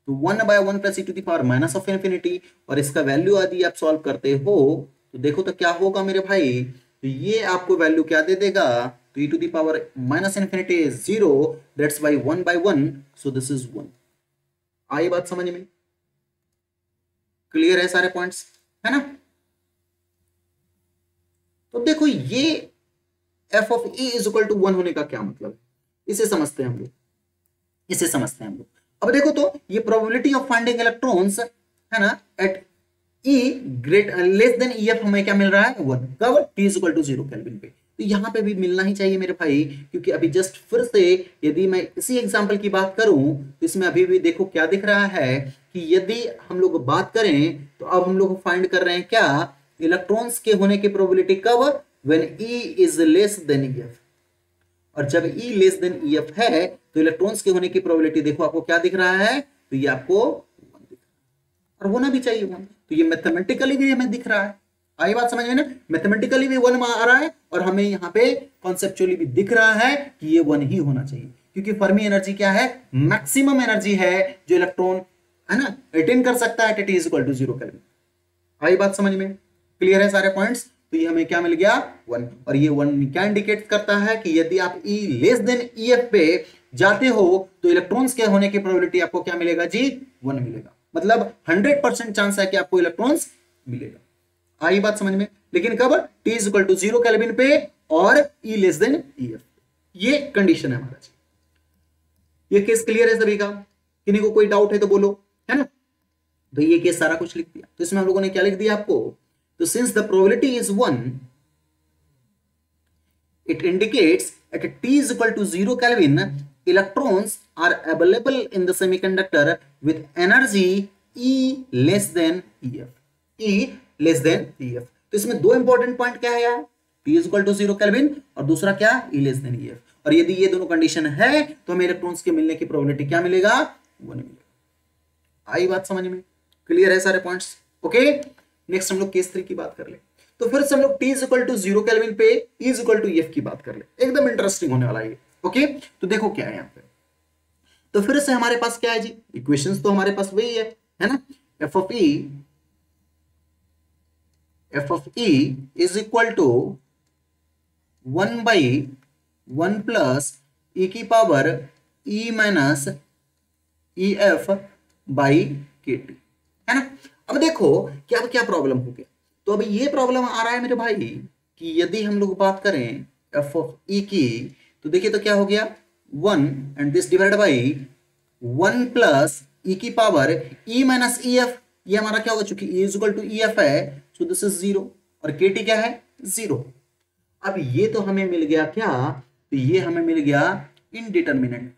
S1: तो 1/1 plus E to the power minus of infinity, और इसका वैल्यू यदि आप सॉल्व करते हो तो देखो तो क्या होगा मेरे भाई, तो ये आपको वैल्यू क्या दे देगा, तो E to the power minus infinity is 0, that's by 1/1, so this is 1। आई बात समझ में, क्लियर है सारे पॉइंट्स, है ना। तो देखो ये F of E is equal to 1 होने का क्या मतलब है, इसे समझते हैं हम लोग, इसे समझते हैं हम लोग। अब देखो तो ये प्रोबेबिलिटी ऑफ फाइंडिंग इलेक्ट्रॉन्स, है ना, at E great less than EF हमें क्या मिल रहा है, 1, कब, T is equal to 0 kelvin पे। तो यहां पे भी मिलना ही चाहिए मेरे भाई, क्योंकि अभी जस्ट फिर से यदि मैं इसी एग्जांपल की बात करूं तो इसमें अभी भी देखो क्या दिख रहा है कि यदि हम लोग बात करें तो अब हम लोग फाइंड कर रहे हैं क्या, इलेक्ट्रॉन्स के होने की प्रोबेबिलिटी कब, when E is less than EF, और जब E लेस देन EF है तो इलेक्ट्रॉन्स के होने की प्रोबेबिलिटी देखो आपको क्या दिख रहा है, तो ये आपको 1 दिख रहा है, और होना भी चाहिए 1, तो ये मैथमेटिकली भी हमें दिख रहा है। आई बात समझ में ना, मैथमेटिकली भी 1 आ रहा है और हमें यहाँ पे कॉन्सेप्चुअली भी दिख रहा है कि ये 1 ही होना चाहिए, क्योंकि फर्मी एनर्जी क्या है, मैक्सिमम एनर्जी है जो इलेक्ट्रॉन, है ना, अटेन कर सकता है T इक्वल टू 0 केल्विन। आई बात समझ में, क्लियर है सारे पॉइंट्स। तो ये हमें क्या मिल गया, 1, और ये 1 क्या इंडिकेट करता है कि यदि आप E लेस देन EF पे जाते हो तो इलेक्ट्रॉन्स के होने की प्रोबेबिलिटी आपको क्या मिलेगा जी, 1 मिलेगा, मतलब 100% चांस है कि आपको इलेक्ट्रॉन्स मिलेगा। आई बात समझ में, लेकिन कब, T इक्वल टू 0 केल्विन पे और E लेस देन EF, ये कंडीशन है हमारा जी। ये केस क्लियर है सभी का, किन्हीं को कोई डाउट है तो बोलो, है ना। तो ये केस सारा कुछ लिख दिया, तो इसमें हम लोगों ने क्या लिख दिया आपको, तो since the probability is 1, it indicates at T is equal to 0 Kelvin, electrons are available in the semiconductor with energy E less than EF, E less than EF। तो इसमें दो इंपॉर्टेंट पॉइंट क्या है यार, T is equal to 0 Kelvin और दूसरा क्या, E less than EF, और यदि ये दोनों कंडीशन है तो हमें इलेक्ट्रॉन्स के मिलने की प्रोबेबिलिटी क्या मिलेगा, 1 मिलेगा। आई बात समझ में, क्लियर है सारे पॉइंट्स, ओके। नेक्स्ट हम लोग केस 3 की बात कर ले। तो फिर से हम लोग T is equal to 0 kelvin पे E is equal to EF की बात कर ले, एकदम इंटरेस्टिंग होने वाला है ये। ओके, तो देखो क्या है यहाँ पे, तो फिर से हमारे पास क्या है जी, इक्वेशंस तो हमारे पास वही है ना, F of E is equal to 1/1 plus ई की power E minus E F by K T, है ना। अब देखो कि अब क्या प्रॉब्लम हो गया, तो अब ये प्रॉब्लम आ रहा है मेरे भाई कि यदि हम लोग बात करें एफ ऑफ ई की, तो देखिए तो क्या हो गया 1 and this divide by 1 plus ई की power E minus E F, ये हमारा क्या होगा, चूंकि E is equal to E F है, सो दिस इज 0 और के टी क्या है 0। अब ये तो हमें मिल गया क्या, तो ये हमें मिल गया इनडिटरमिनेट,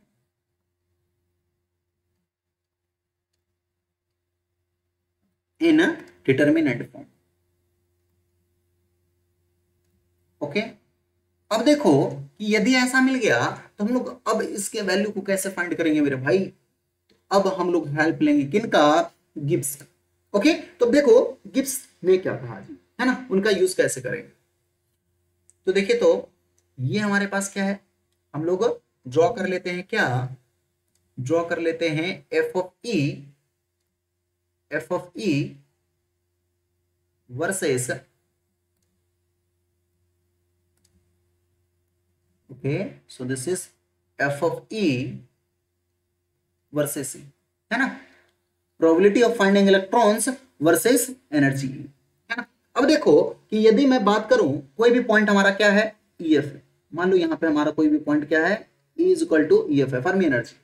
S1: इन डिटरमिनेंट फॉर्म। ओके, अब देखो कि यदि ऐसा मिल गया तो हम लोग अब इसके वैल्यू को कैसे फाइंड करेंगे मेरे भाई, अब हम लोग हेल्प लेंगे किनका, गिब्स का। ओके, तो देखो गिब्स ने क्या कहा जी, है ना, उनका यूज कैसे करेंगे, तो देखिए तो ये हमारे पास क्या है, हम लोग ड्रॉ कर लेते हैं, क्या ड्रॉ कर लेते हैं F of E versus, okay, so this is F of E versus E, है ना, probability of finding electrons versus energy, है ना। अब देखो कि यदि मैं बात करूं, कोई भी पॉइंट हमारा क्या है, ई एफ, मान लो यहाँ पे हमारा कोई भी पॉइंट क्या है, E is equal to E F है, फर्मी एनर्जी,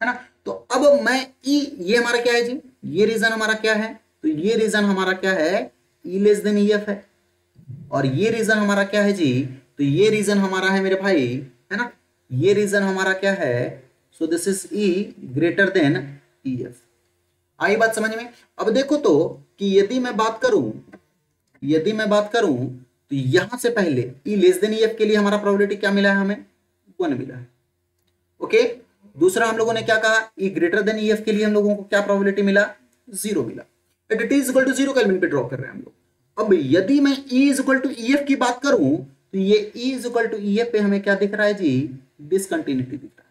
S1: है ना। तो अब मैं ई, ये हमारा क्या है जी, ये रीजन हमारा क्या है, तो ये रीजन हमारा क्या है, ई लेस देन ई एफ है, और ये रीजन हमारा क्या है जी, तो ये रीजन हमारा है मेरे भाई, है ना, ये रीजन हमारा क्या है, so this is E greater than E F. आई बात समझ में। अब देखो तो कि यदि मैं बात करूं तो यहां से पहले ई लेस देन ई एफ के लिए हमारा प्रोबेबिलिटी क्या मिला है, हमें 1 मिला है। ओके, दूसरा हम लोगों ने क्या कहा, ई ग्रेटर देन ई एफ के लिए हम लोगों को क्या प्रोबेबिलिटी मिला, 0 मिला। At T is equal to 0 kelvin पे ड्रॉ कर रहे हैं हम लोग। अब यदि मैं E is equal to E F की बात करूं तो ये E is equal to E F पे हमें क्या दिख रहा है जी, डिसकंटिन्यूटी दिख रहा है,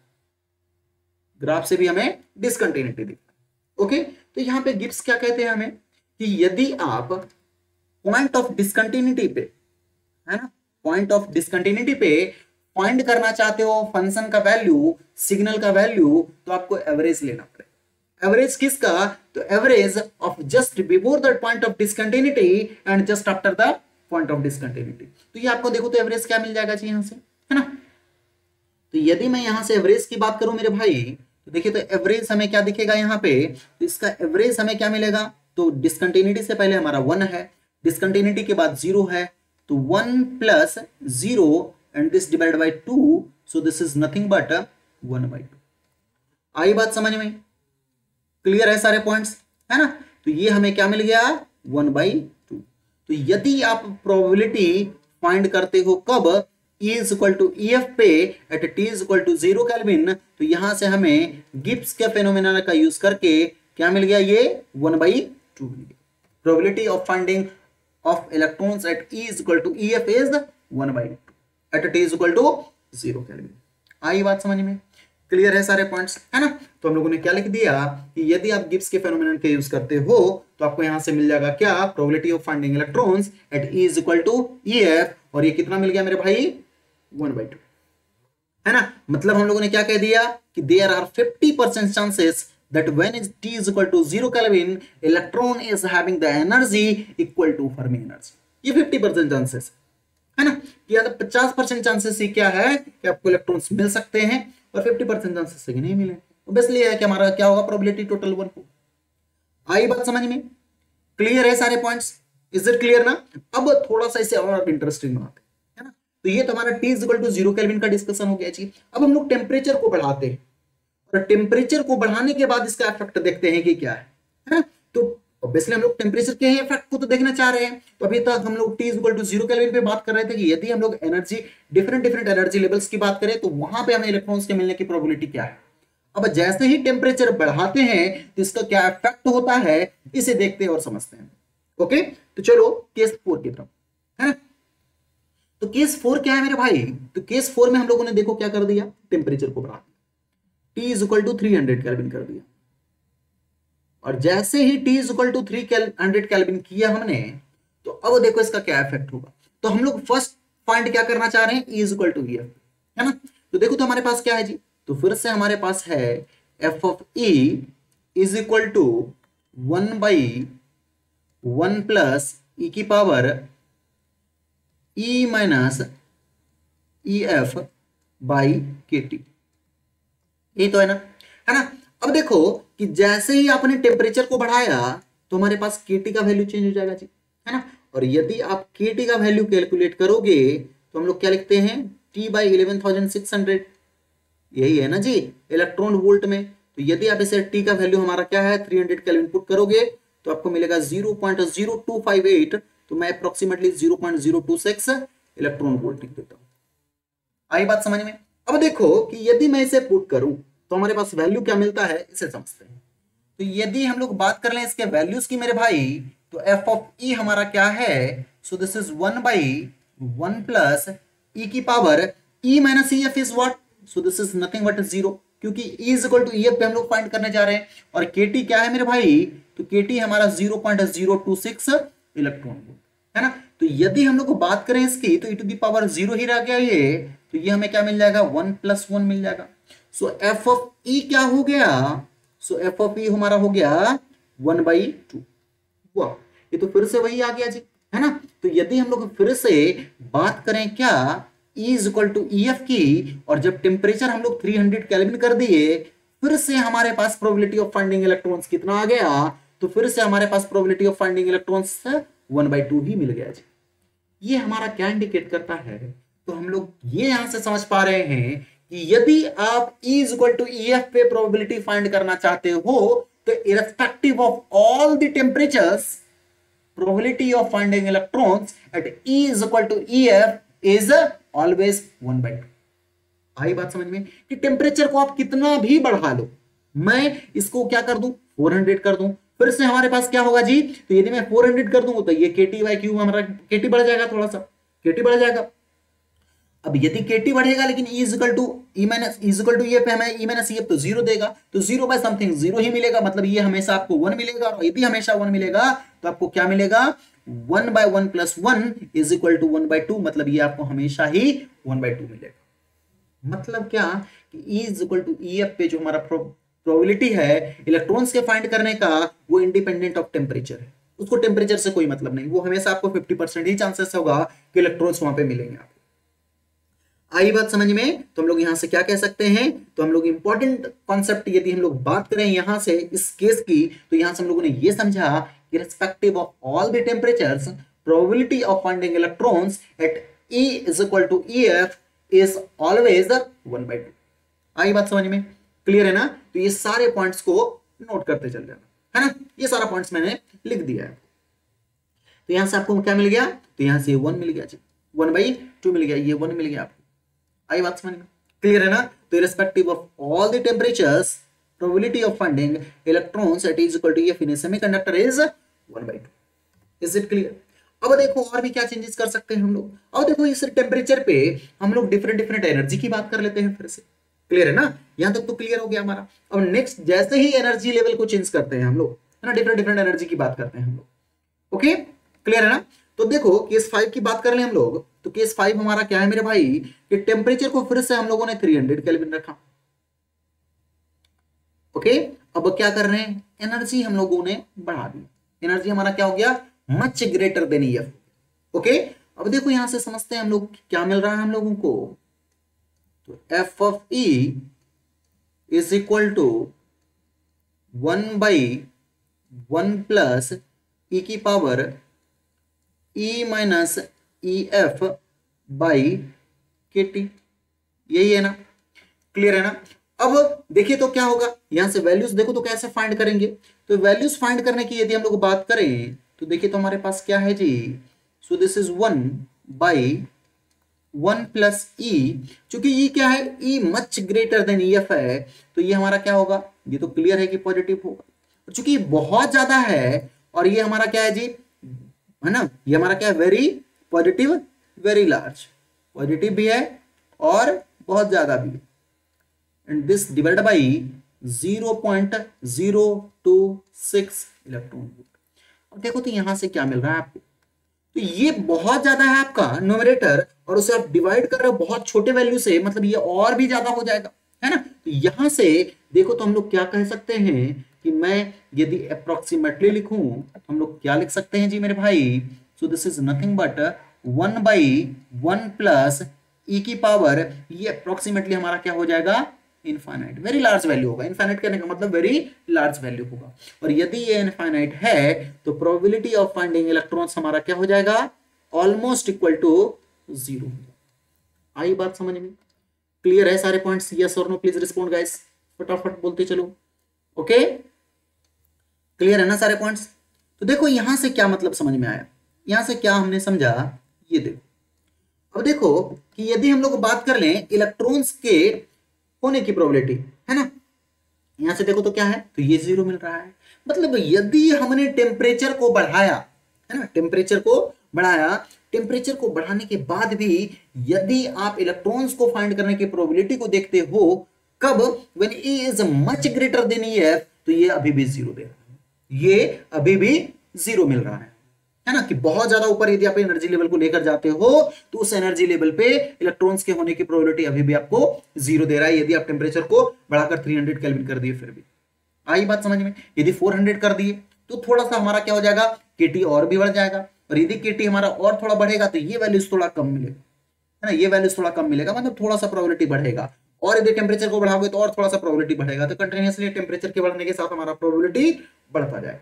S1: ग्राफ से भी हमें डिसकंटिन्यूटी दिख रहा है। ओके, तो यहां पे गिब्स क्या कहते हैं हमें, कि यदि आप पॉइंट ऑफ डिसकंटिन्यूटी पे, है ना, पॉइंट ऑफ डिसकंटिन्यूटी पे फाइंड करना चाहते हो फंक्शन का वैल्यू, सिग्नल का वैल्यू, तो आपको एवरेज लेना पड़ेगा। एवरेज किसका, तो average of just before the point of discontinuity and just after the point of discontinuity. तो ये आपको देखो तो एवरेज क्या मिल जाएगा जी यहां से, है ना। तो यदि मैं यहां से एवरेज की बात करूं मेरे भाई, तो देखिए तो एवरेज हमें क्या दिखेगा यहाँ पे, तो इसका एवरेज हमें क्या मिलेगा, तो डिसकंटिन्यूटी से पहले हमारा 1 है, डिसकंटिन्यूटी के बाद 0 है, तो 1 plus 0 and this divide bye 2, so this is nothing but 1/2। आई बात समझ में, क्लियर है सारे पॉइंट्स, है ना। तो ये हमें क्या मिल गया, 1/2। तो यदि आप प्रोबेबिलिटी फाइंड करते हो कब, E is equal to E F पे at T is equal to 0 kelvin, तो यहां से हमें गिब्स के फेनोमेना का यूज करके क्या मिल गया, ये 1/2 मिल गया। Probability of finding of electrons at E is equal to E F is 1/2 at T is equal to 0 kelvin. आई बात समझ में, क्लियर है सारे पॉइंट्स, है ना। तो हम लोगों ने क्या लिख दिया कि यदि आप गिब्स के फेनोमेनन के यूज करते हो तो आपको यहां से मिल जाएगा क्या, probability of finding electrons at E is equal to E F, और ये कितना मिल गया मेरे भाई, 1/2, है ना। मतलब हम लोगों ने क्या कह दिया कि there are 50% chances that when is T is equal to 0 Kelvin, electron is having the energy equal to Fermi energy। ये 50% चांसेस है ना, कि 50% चांसेस ही क्या है कि आपको इलेक्ट्रॉन्स मिल सकते हैं और 50% चांसेस से नहीं मिले। ऑब्वियसली है कि हमारा क्या होगा, प्रोबेबिलिटी टोटल 1 हो। आई बात समझ में, क्लियर है सारे पॉइंट्स, इज इट क्लियर ना। अब थोड़ा सा इसे और इंटरेस्टिंग बनाते हैं, है ना। तो ये तो हमारा T is equal to 0 kelvin का डिस्कशन हो गया जी। अब हम लोग टेम्परेचर को बढ़ाते हैं, और टेम्परेचर को बढ़ाने के बाद इसका इफेक्ट देखते हैं कि क्या है ना। तो ऑब्वियसली हम लोग टेम्परेचर के इफेक्ट को तो देखना चाह रहे हैं। तो अभी तक हम लोग T is equal to 0 kelvin पे बात कर रहे थे कि यदि हम लोग एनर्जी डिफरेंट एनर्जी लेवल्स की बात करें तो वहां पे हमें इलेक्ट्रॉन्स के मिलने की प्रोबेबिलिटी क्या है। अब जैसे ही टेम्परेचर बढ़ाते हैं तो इसका क्या इफेक्ट होता है, इसे देखते हैं और समझते हैं। ओके, तो चलो केस 4 की तरफ। तो केस 4 क्या है मेरे भाई, तो केस 4 में हम लोगों ने देखो क्या कर दिया, टेम्परेचर को बढ़ा दिया, T is equal to 300 kelvin कर दिया। और जैसे ही T is equal to 300 kelvin किया हमने, तो अब देखो इसका क्या इफेक्ट होगा। तो हम लोग फर्स्ट फाइंड क्या करना चाह रहे हैं, E is equal to EF, है ना। तो देखो तो हमारे पास क्या है जी, तो फिर से हमारे पास है F of E is equal to 1/1 plus E की power E minus EF by KT, यही तो है ना, है ना। अब देखो कि जैसे ही आपने टेम्परेचर को बढ़ाया तो हमारे पास KT का वैल्यू चेंज हो जाएगा जी, है ना। और यदि आप KT का वैल्यू कैलकुलेट करोगे तो हम लोग क्या लिखते हैं, T बाई 11,600, यही है ना जी इलेक्ट्रॉन वोल्ट में। तो यदि आप इसे T का वैल्यू हमारा क्या है 300 केल्विन पुट करोगे तो आपको मिलेगा 0.0258, तो मैं अप्रोक्सीमेटली 0.026 इलेक्ट्रॉन वोल्ट लिख देता हूं। आई बात समझ में। अब देखो कि यदि मैं इसे पुट करूं तो हमारे पास वैल्यू क्या मिलता है, इसे समझते हैं। तो यदि हम लोग बात कर लें इसके वैल्यूज की मेरे भाई, तो एफ ऑफ ई हमारा क्या है, सो दिस इज 1/1 प्लस ई की power E minus E F is what, so this is nothing but 0, क्योंकि E is equal to E F पे हम लोग फाइंड करने जा रहे हैं। और केटी क्या है मेरे भाई, तो केटी हमारा 0.026 इलेक्ट्रॉन वोल्ट, है ना। तो यदि हम लोग बात करें इसकी, तो ई टू दी पावर 0 ही रह गया ये, तो ये हमें क्या मिल जाएगा, 1+1 मिल जाएगा। सो एफ ऑफ ई क्या हो गया, सो एफ ऑफ ई हमारा हो गया 1/2। वाह, ये तो फिर से वही आ गया जी, है ना। तो यदि हम लोग फिर से बात करें क्या, E is equal to E F की, और जब टेम्परेचर हम लोग 300 केल्विन कर दिए, फिर से हमारे पास प्रोबेबिलिटी ऑफ फाइंडिंग इलेक्ट्रॉन्स कितना आ गया, तो फिर से हमारे पास प्रोबेबिलिटी ऑफ फाइंडिंग इलेक्ट्रॉन्स 1/2 ही मिल गया जी। ये हमारा क्या इंडिकेट करता है, तो हम लोग ये यहां से समझ पा रहे हैं कि यदि आप E is equal to E F पे प्रोबेबिलिटी फाइंड करना चाहते हो, तो irrespective of all the temperatures, probability of finding electrons at E is equal to EF is always 1/2। आई बात समझ में, कि टेम्परेचर को आप कितना भी बढ़ा लो, मैं इसको क्या कर दूं 400 कर दूं, फिर से हमारे पास क्या होगा जी, तो यदि मैं 400 कर दूं तो ये KT/Q हमारा KT बढ़ जाएगा, थोड़ा सा KT बढ़ जाएगा। अब यदि KT बढ़ेगा लेकिन E is equal to E minus E is equal to EF, हमें E माइनस EF तो 0 देगा, तो 0 बाय समथिंग 0 ही मिलेगा, मतलब ये हमेशा आपको 1 मिलेगा। और यदि हमेशा 1 मिलेगा तो आपको क्या मिलेगा, 1/1 प्लस 1 इज इक्वल टू 1/2, मतलब ये आपको हमेशा ही 1/2 मिलेगा। मतलब क्या कि E is equal to EF पे जो हमारा प्रोबेबिलिटी है इलेक्ट्रॉन्स के फाइंड करने का, वो इंडिपेंडेंट ऑफ टेम्परेचर है, उसको टेम्परेचर से कोई मतलब नहीं, वो हमेशा आपको 50% ही चांसेस होगा कि इलेक्ट्रॉन्स वहां पे मिलेंगे आपको। आई बात समझ में। तो हम लोग यहां से क्या कह सकते हैं, तो हम लोग इंपॉर्टेंट कॉन्सेप्ट यदि हम लोग बात करें यहां से इस केस की, तो यहां से हम लोगों ने ये समझा कि respective of all the temperatures, probability of finding electrons at E is equal to EF is always 1/2। आई बात समझ में, क्लियर है ना। तो ये सारे पॉइंट्स को नोट करते चल जाना, है ना। ये सारा पॉइंट्स मैंने लिख दिया है। तो यहां से आपको क्या मिल गया, तो यहां से 1 मिल गया जी, 1/2 मिल गया, ये 1 मिल गया आपको। आई बात समझ में, क्लियर है ना। तो irrespective of all the temperatures, probability of finding electrons at E is equal to EF in a semiconductor is 1/2। Is it clear. अब देखो और भी क्या चेंजेस कर सकते हैं हम लोग। अब देखो इस टेम्परेचर पे हम लोग डिफरेंट डिफरेंट एनर्जी की बात कर लेते हैं फिर से, क्लियर है ना। यहां तक तो क्लियर हो गया हमारा। अब नेक्स्ट जैसे ही एनर्जी लेवल को चेंज करते हैं हम लोग, है ना, डिफरेंट डिफरेंट एनर्जी की बात करते हैं हम लोग। ओके, क्लियर है ना। तो देखो केस 5 की बात कर लें हम लोग, तो केस 5 हमारा क्या है मेरे भाई, कि टेम्परेचर को फिर से हम लोगों ने 300 केल्विन रखा। ओके, अब क्या कर रहे हैं, एनर्जी हम लोगों ने बढ़ा दी, एनर्जी हमारा क्या हो गया, much greater than EF। Okay, अब देखो यहां से समझते हैं हम लोग क्या मिल रहा है हम लोगों को, तो F of E is equal to 1/1 plus E की power E minus EF by KT, यही है ना, क्लियर है ना। अब देखिए तो क्या होगा, यहां से वैल्यूज देखो तो कैसे फाइंड करेंगे। तो वैल्यूज फाइंड करने की यदि हम लोग बात करें तो देखिए तो हमारे पास क्या है जी, so this is 1/1 plus E, चूंकि E क्या है, E much greater than EF है, तो ये हमारा क्या होगा, ये तो क्लियर है कि पॉजिटिव होगा। चूंकि बहुत ज्यादा है और ये हमारा क्या है जी, है ना, ये हमारा क्या है, very positive very large, positive भी है और बहुत ज्यादा भी है, and this divide by 0.026 electron volt. अब देखो तो यहां से क्या मिल रहा है आपको, तो ये बहुत ज्यादा है आपका न्यूमरेटर, और उसे आप डिवाइड कर रहे हो बहुत छोटे वैल्यू से, मतलब ये और भी ज्यादा हो जाएगा, है ना। तो यहां से देखो तो हम लोग क्या कह सकते हैं कि मैं यदि अप्रोक्सीमेटली लिखूं तो हम लोग क्या लिख सकते हैं जी मेरे भाई, so this is nothing but 1/1 plus ई की पावर, ये अप्रोक्सीमेटली हमारा क्या हो जाएगा, इनफाइनाइट, वेरी लार्ज वैल्यू होगा। इनफाइनाइट कहने का मतलब वेरी लार्ज वैल्यू होगा, और यदि ये इनफाइनाइट है तो प्रोबेबिलिटी ऑफ फाइंडिंग इलेक्ट्रॉन्स हमारा क्या हो जाएगा, ऑलमोस्ट इक्वल टू 0। आई बात समझ में, क्लियर है सारे पॉइंट्स, यस और नो प्लीज रिस्पॉन्ड गाइस, फटाफट बोलते चलो। ओके, क्लियर है ना सारे पॉइंट्स। तो देखो यहां से क्या मतलब समझ में आया, यहां से क्या हमने समझा, ये देखो। अब देखो कि यदि हम लोग बात कर लें इलेक्ट्रॉन्स के होने की प्रोबेबिलिटी, है ना, यहां से देखो तो क्या है, तो ये 0 मिल रहा है। मतलब यदि हमने टेम्परेचर को बढ़ाया, है ना, टेम्परेचर को बढ़ाया, टेम्परेचर को बढ़ाने के बाद भी यदि आप इलेक्ट्रॉन्स को फाइंड करने की प्रोबेबिलिटी को देखते हो, कब, when E is much greater than EF, तो ये अभी भी 0 दे रहा है, ये अभी भी 0 मिल रहा है ना, कि बहुत ज्यादा ऊपर यदि आप एनर्जी लेवल को लेकर जाते हो तो उस एनर्जी लेवल पे इलेक्ट्रॉन्स के होने की प्रोबेबिलिटी अभी भी आपको 0 दे रहा है, यदि आप टेम्परेचर को बढ़ाकर 300 केल्विन कर दिए फिर भी। आई बात समझ में, यदि 400 कर दिए तो थोड़ा सा हमारा क्या हो जाएगा, केटी और भी बढ़ जाएगा, और यदि केटी हमारा और थोड़ा बढ़ेगा तो ये वैल्यूज थोड़ा कम मिलेगा, है ना, ये वैल्यूज थोड़ा कम मिलेगा, मतलब थोड़ा सा प्रोबेबिलिटी बढ़ेगा। और यदि टेम्परेचर को बढ़ाओगे तो और थोड़ा सा प्रोबेबिलिटी बढ़ेगा, तो कंटिन्यूअसली टेम्परेचर के बढ़ने के साथ हमारा प्रोबेबिलिटी बढ़ता जाएगा।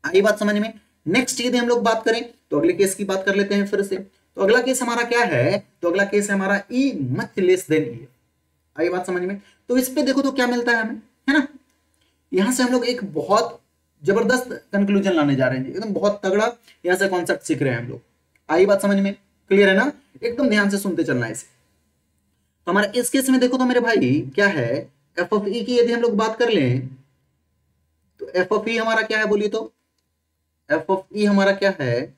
S1: आई बात समझ में। नेक्स्ट यदि हम लोग बात करें तो अगले केस की बात कर लेते हैं फिर से। तो अगला केस हमारा क्या है, तो अगला केस है हमारा E much less then E। आई बात समझ में। तो इस पे देखो तो क्या मिलता है हमें, है ना, यहां से हम लोग एक बहुत जबरदस्त कंक्लूजन लाने जा रहे हैं, एकदम बहुत तगड़ा यहां से कॉन्सेप्ट सीख रहे हैं हम लोग। आई बात समझ में, क्लियर है ना, एकदम ध्यान से सुनते चलना है इसे। तो हमारा इस केस में देखो तो मेरे भाई क्या है, एफ ऑफ ई की यदि हम लोग बात कर लें तो एफ ऑफ ई हमारा क्या है बोलिए तो, एफ ऑफ ई हमारा क्या है,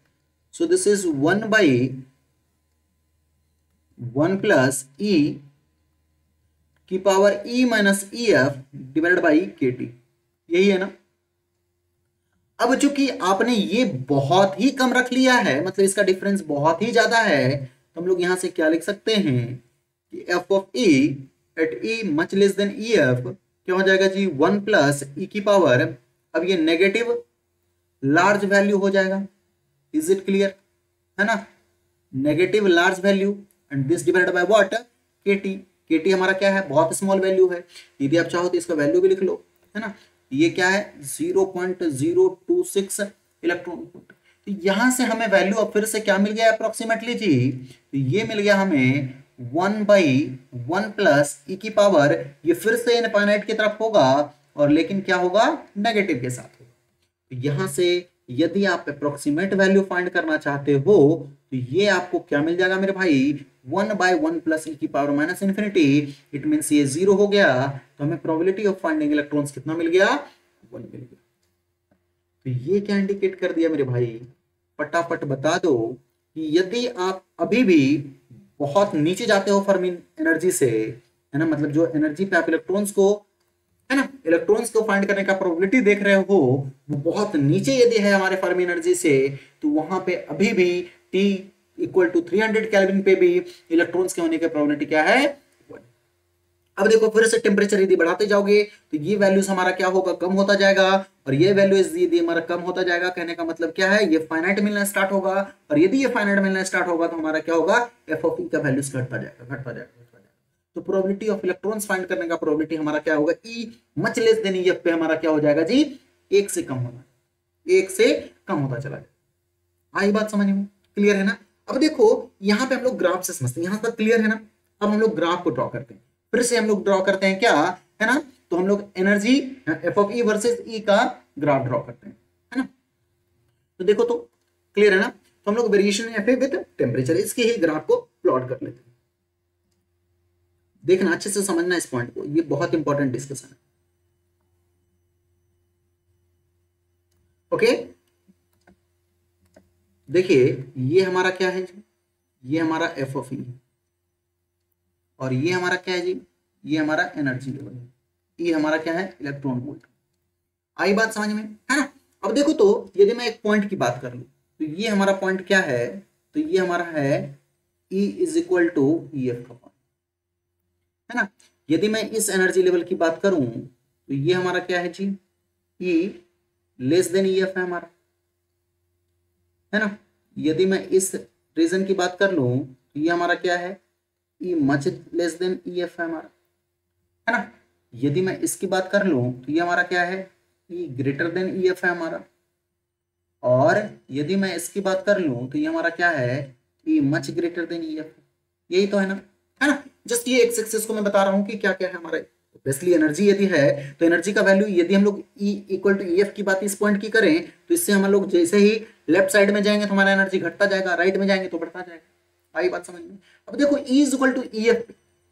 S1: सो दिस इज 1/1 प्लस ई की power E minus E F divided by K T, यही है ना। अब चूंकि आपने ये बहुत ही कम रख लिया है, मतलब इसका डिफरेंस बहुत ही ज्यादा है, तो हम लोग यहां से क्या लिख सकते हैं कि F of E at E much less than E F क्या हो जाएगा जी, 1 प्लस ई की पावर, अब ये नेगेटिव लार्ज वैल्यू हो जाएगा, इज इट क्लियर, है ना, negative large value, and this divided by what, KT. KT हमारा क्या है, बहुत स्मॉल वैल्यू है, यदि आप चाहो तो इसका वैल्यू भी लिख लो, है ना, ये क्या है 0.026 इलेक्ट्रॉन वोल्ट। तो यहां से हमें वैल्यू अब फिर से क्या मिल गया अप्रोक्सीमेटली जी, तो ये मिल गया हमें 1/1 प्लस ई की पावर, ये फिर से इनफाइनाइट की तरफ होगा, और लेकिन क्या होगा, नेगेटिव के साथ होगा। तो यहां से यदि आप अप्रोक्सीमेट वैल्यू फाइंड करना चाहते हो तो ये आपको क्या मिल जाएगा मेरे भाई, 1/1 प्लस ई की power minus infinity, it means ये 0 हो गया, तो हमें प्रोबेबिलिटी ऑफ फाइंडिंग इलेक्ट्रॉन्स कितना मिल गया, 1 मिल गया। तो ये क्या इंडिकेट कर दिया मेरे भाई, फटाफट बता दो कि यदि आप अभी भी बहुत नीचे जाते हो फर्मी एनर्जी से, है ना, मतलब जो एनर्जी पे आप इलेक्ट्रॉन्स को, है ना, इलेक्ट्रॉन्स को फाइंड करने का प्रोबेबिलिटी देख रहे हो वो बहुत नीचे यदि है हमारे फर्मी एनर्जी से, तो वहां पे अभी भी T इक्वल टू 300 केल्विन पे भी इलेक्ट्रॉन्स के होने की प्रोबेबिलिटी क्या है, 1। अब देखो फिर से टेम्परेचर यदि बढ़ाते जाओगे तो ये वैल्यूज हमारा क्या होगा, कम होता जाएगा, और ये वैल्यूज यदि हमारा कम होता जाएगा, कहने का मतलब क्या है, ये फाइनाइट मिलना स्टार्ट होगा, और यदि ये फाइनाइट मिलना स्टार्ट होगा तो हमारा क्या होगा, एफ ऑफ ई का वैल्यूज घटता जाएगा, घटता जाएगा। तो प्रोबेबिलिटी ऑफ इलेक्ट्रॉन्स फाइंड करने का प्रोबेबिलिटी हमारा क्या होगा, E much less than E F पे हमारा क्या हो जाएगा जी, 1 से कम होना, 1 से कम होता चला जाएगा। आई बात समझ में, क्लियर है ना। अब देखो यहां पे हम लोग ग्राफ से समझते हैं, यहां तक क्लियर है ना। अब हम लोग ग्राफ को ड्रॉ करते हैं, फिर से हम लोग ड्रॉ करते हैं क्या, है ना, तो हम लोग energy F of E versus E का ग्राफ ड्रॉ करते हैं, है ना। तो देखो तो क्लियर है ना, तो हम लोग वेरिएशन एफ विद टेम्परेचर इसके ही ग्राफ को प्लॉट कर लेते हैं। देखना अच्छे से समझना इस पॉइंट को, ये बहुत इंपॉर्टेंट डिस्कशन है। ओके, देखिए ये हमारा क्या है, ये हमारा एफ ऑफ ई, और ये हमारा क्या है जी, ये हमारा एनर्जी लेवल है, ये हमारा क्या है, इलेक्ट्रॉन वोल्ट। आई बात समझ में, है ना। अब देखो तो यदि मैं एक पॉइंट की बात कर लूं, तो ये हमारा पॉइंट क्या है, तो ये हमारा है E is equal to E F का पॉइंट, है ना। यदि मैं इस एनर्जी लेवल की बात करूं तो ये हमारा क्या है जी, E less than E F है हमारा, है ना। यदि मैं इस रीजन की बात कर लूं तो ये हमारा क्या है, E much less than E F है हमारा, है ना। यदि मैं इसकी बात कर लूं तो ये हमारा क्या है, E greater than E F है हमारा, और यदि मैं इसकी बात कर लूं तो ये हमारा क्या है, E much greater than E F, यही तो है ना। जस्ट ये एक एक्सिस को मैं बता रहा हूं कि क्या क्या है हमारे। बेसिकली एनर्जी यदि है तो एनर्जी का वैल्यू, यदि हम लोग E equal to E F की बात इस पॉइंट की करें तो इससे हम लोग जैसे ही लेफ्ट साइड में जाएंगे तो हमारा एनर्जी घटता जाएगा, राइट में जाएंगे तो बढ़ता जाएगा। आई बात समझ में। अब देखो E is equal to E F,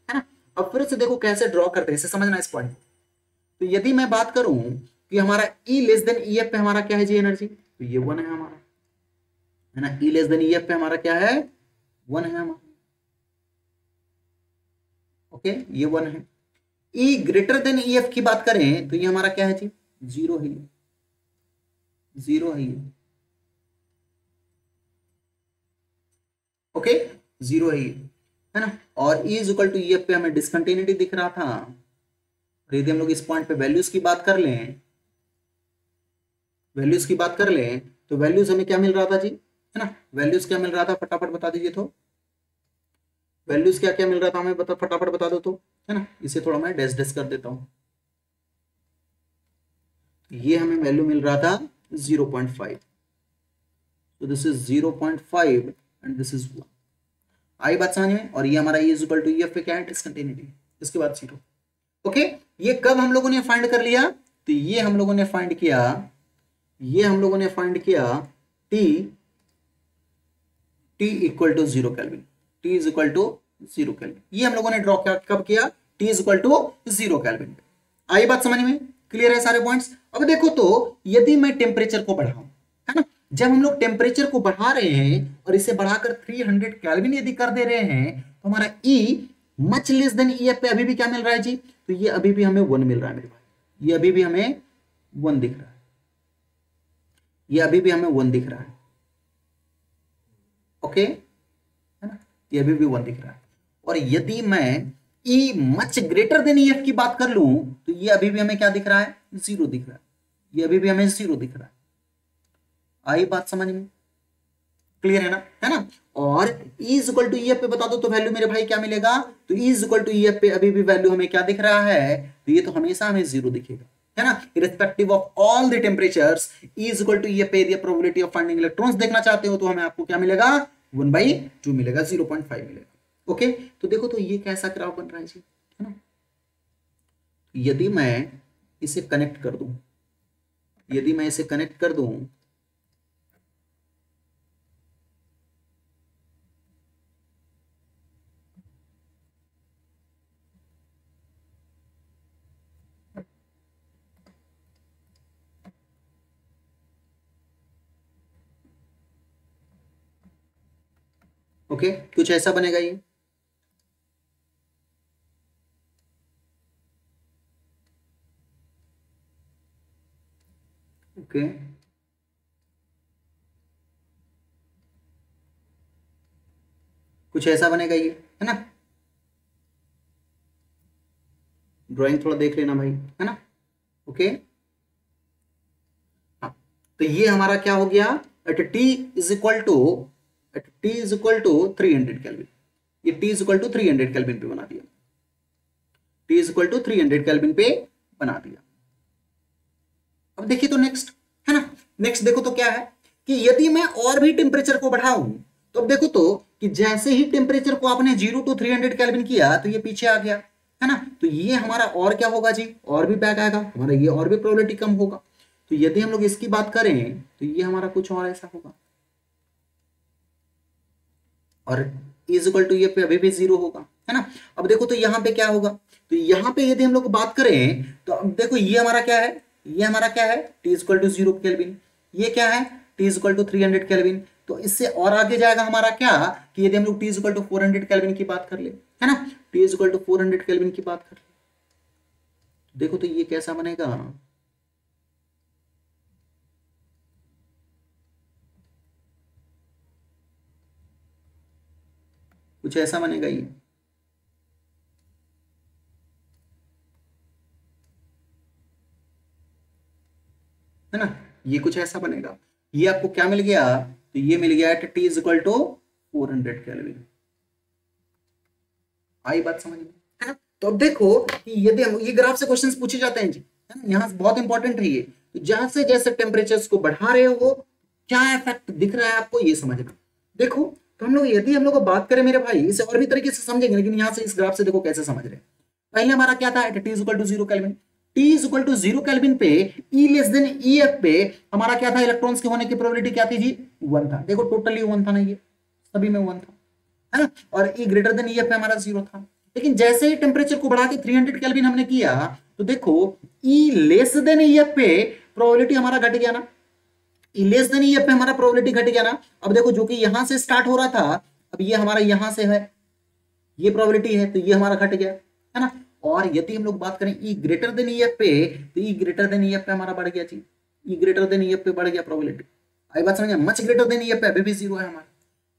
S1: है ना। अब फिर से देखो कैसे ड्रॉ करते हैं, इसे समझना इस पॉइंट। तो यदि मैं बात करूं कि हमारा E less than E F पे हमारा क्या है जी एनर्जी, तो ये 1 है हमारा, है ना। E less than E F पे हमारा क्या है, 1 है हमारा, ओके, ये 1 है। E greater than E F की बात करें तो ये हमारा क्या है जी, 0 है, 0 है ये, ओके, 0 है ये, है ना। और E is equal to E F पे हमें डिसकंटिन्यूटी दिख रहा था, और यदि हम लोग इस पॉइंट पे वैल्यूज की बात कर लें, वैल्यूज की बात कर लें तो वैल्यूज हमें क्या मिल रहा था जी, है ना। वैल्यूज क्या मिल रहा था, फटाफट बता दीजिए तो, वैल्यूज क्या क्या मिल रहा था हमें, बता फटाफट बता दो तो, है ना। इसे थोड़ा मैं डैश डैश कर देता हूं। ये हमें वैल्यू मिल रहा था 0.5, तो this is 0.5 and this is 1। आई बात समझ में। और ये हमारा E is equal to E F पे क्या है, डिसकंटिन्यूटी, इसके बाद 0, ओके। ये कब हम लोगों ने फाइंड कर लिया, तो ये हम लोगों ने फाइंड किया, ये हम लोगों ने फाइंड किया T equal to 0 kelvin, T is equal to 0 kelvin. ये हम लोगों ने ड्रॉ किया, कब किया, T is equal to 0 kelvin. आई बात समझ में, क्लियर है सारे पॉइंट्स। अब देखो तो यदि मैं टेम्परेचर को बढ़ाऊं, है ना, जब हम लोग टेम्परेचर को बढ़ा रहे हैं और इसे बढ़ाकर 300 केल्विन यदि कर दे रहे हैं तो हमारा E much less than E F पे अभी भी क्या मिल रहा है जी, तो ये अभी भी हमें 1 मिल रहा है मेरे भाई, ये अभी भी हमें 1 दिख रहा है, ये अभी भी हमें 1 दिख रहा है, ओके, है ना, ये अभी भी 1 दिख रहा है। और यदि मैं E much greater than E F की बात कर लूं तो ये अभी भी हमें क्या दिख रहा है, 0 दिख रहा है, ये अभी भी हमें 0 दिख रहा है। आई बात समझ में, क्लियर है ना। और E is equal to E F पे बता दो तो वैल्यू मेरे भाई क्या मिलेगा, तो E is equal to E F पे अभी भी वैल्यू हमें क्या दिख रहा है, तो ये तो हमेशा हमें 0 दिखेगा, है ना, irrespective of all the temperatures. E is equal to E F पे यदि प्रोबेबिलिटी ऑफ फाइंडिंग इलेक्ट्रॉन्स देखना चाहते हो तो हमें आपको क्या मिलेगा, 1/2 मिलेगा, 0.5 मिलेगा, ओके। तो देखो तो ये कैसा ग्राफ बन रहा है जी, है ना। यदि मैं इसे कनेक्ट कर दूं, यदि मैं इसे कनेक्ट कर दूं, ओके, कुछ ऐसा बनेगा ये, ओके, कुछ ऐसा बनेगा ये, है ना। ड्राइंग थोड़ा देख लेना भाई, है ना, ओके। हाँ, तो ये हमारा क्या हो गया, at T is equal to 300 kelvin, ये T is equal to 300 kelvin पे बना दिया, T is equal to 300 kelvin पे बना दिया। अब देखिए तो नेक्स्ट, है ना, नेक्स्ट देखो तो क्या है कि यदि मैं और भी टेम्परेचर को बढ़ाऊं तो अब देखो तो कि जैसे ही टेम्परेचर को आपने 0 to 300 केल्विन किया तो ये पीछे आ गया, है ना। तो ये हमारा और क्या होगा जी, और भी बैक आएगा हमारा, ये और भी प्रोबेबिलिटी कम होगा। तो यदि हम लोग इसकी बात करें तो ये हमारा कुछ और ऐसा होगा, और इज इक्वल टू ये पे अभी भी 0 होगा, है ना। अब देखो तो यहाँ पे क्या होगा, तो यहाँ पे यदि हम लोग बात करें तो अब देखो ये हमारा क्या है, ये हमारा क्या है, T is equal to 0 kelvin, ये क्या है, T is equal to 300 kelvin. तो तो इससे और आगे जाएगा हमारा क्या कि यदि हम लोग T is equal to 400 kelvin की बात कर ले, है ना, T is equal to 400 kelvin की बात कर ले, देखो तो ये कैसा बनेगा, कुछ ऐसा बनेगा ये, है ना, ये कुछ ऐसा बनेगा। ये आपको क्या मिल गया, तो ये मिल गया at T is equal to 400 kelvin. आई बात समझ में, है ना। तो अब देखो कि यदि हम ये ग्राफ से क्वेश्चंस पूछे जाते हैं जी, है ना, यहाँ से बहुत इंपॉर्टेंट है ये, तो जहां से जैसे टेम्परेचर्स को बढ़ा रहे हो क्या इफेक्ट दिख रहा है आपको, ये समझना। देखो तो हम लोग यदि हम लोग बात करें मेरे भाई, इसे और भी तरीके से समझेंगे, लेकिन यहाँ से इस ग्राफ से देखो कैसे समझ रहे हैं। पहले हमारा क्या था, T is equal to 0 kelvin, T is equal to 0 kelvin पे E लेस देन EF पे हमारा क्या था, इलेक्ट्रॉन्स के होने की प्रोबेबिलिटी क्या थी जी, 1 था। देखो टोटली 1 था ना, ये सभी में 1 था, है ना, और E ग्रेटर देन EF पे हमारा 0 था। लेकिन जैसे ही टेम्परेचर को बढ़ा के 300 केल्विन हमने किया, तो देखो E लेस देन EF पे प्रोबेबिलिटी हमारा घट गया ना, E लेस देन EF पे हमारा प्रोबेबिलिटी घट गया ना। अब देखो जो कि यहां से स्टार्ट हो रहा था, अब ये हमारा यहां से है, ये प्रोबेबिलिटी है, तो ये हमारा घट गया, है ना। और यदि हम लोग बात करें E ग्रेटर देन EF पे, तो E ग्रेटर देन EF पे हमारा बढ़ गया जी, E ग्रेटर देन EF पे बढ़ गया प्रोबेबिलिटी। आई बात समझ, मच ग्रेटर देन EF पे अभी भी 0 है हमारा।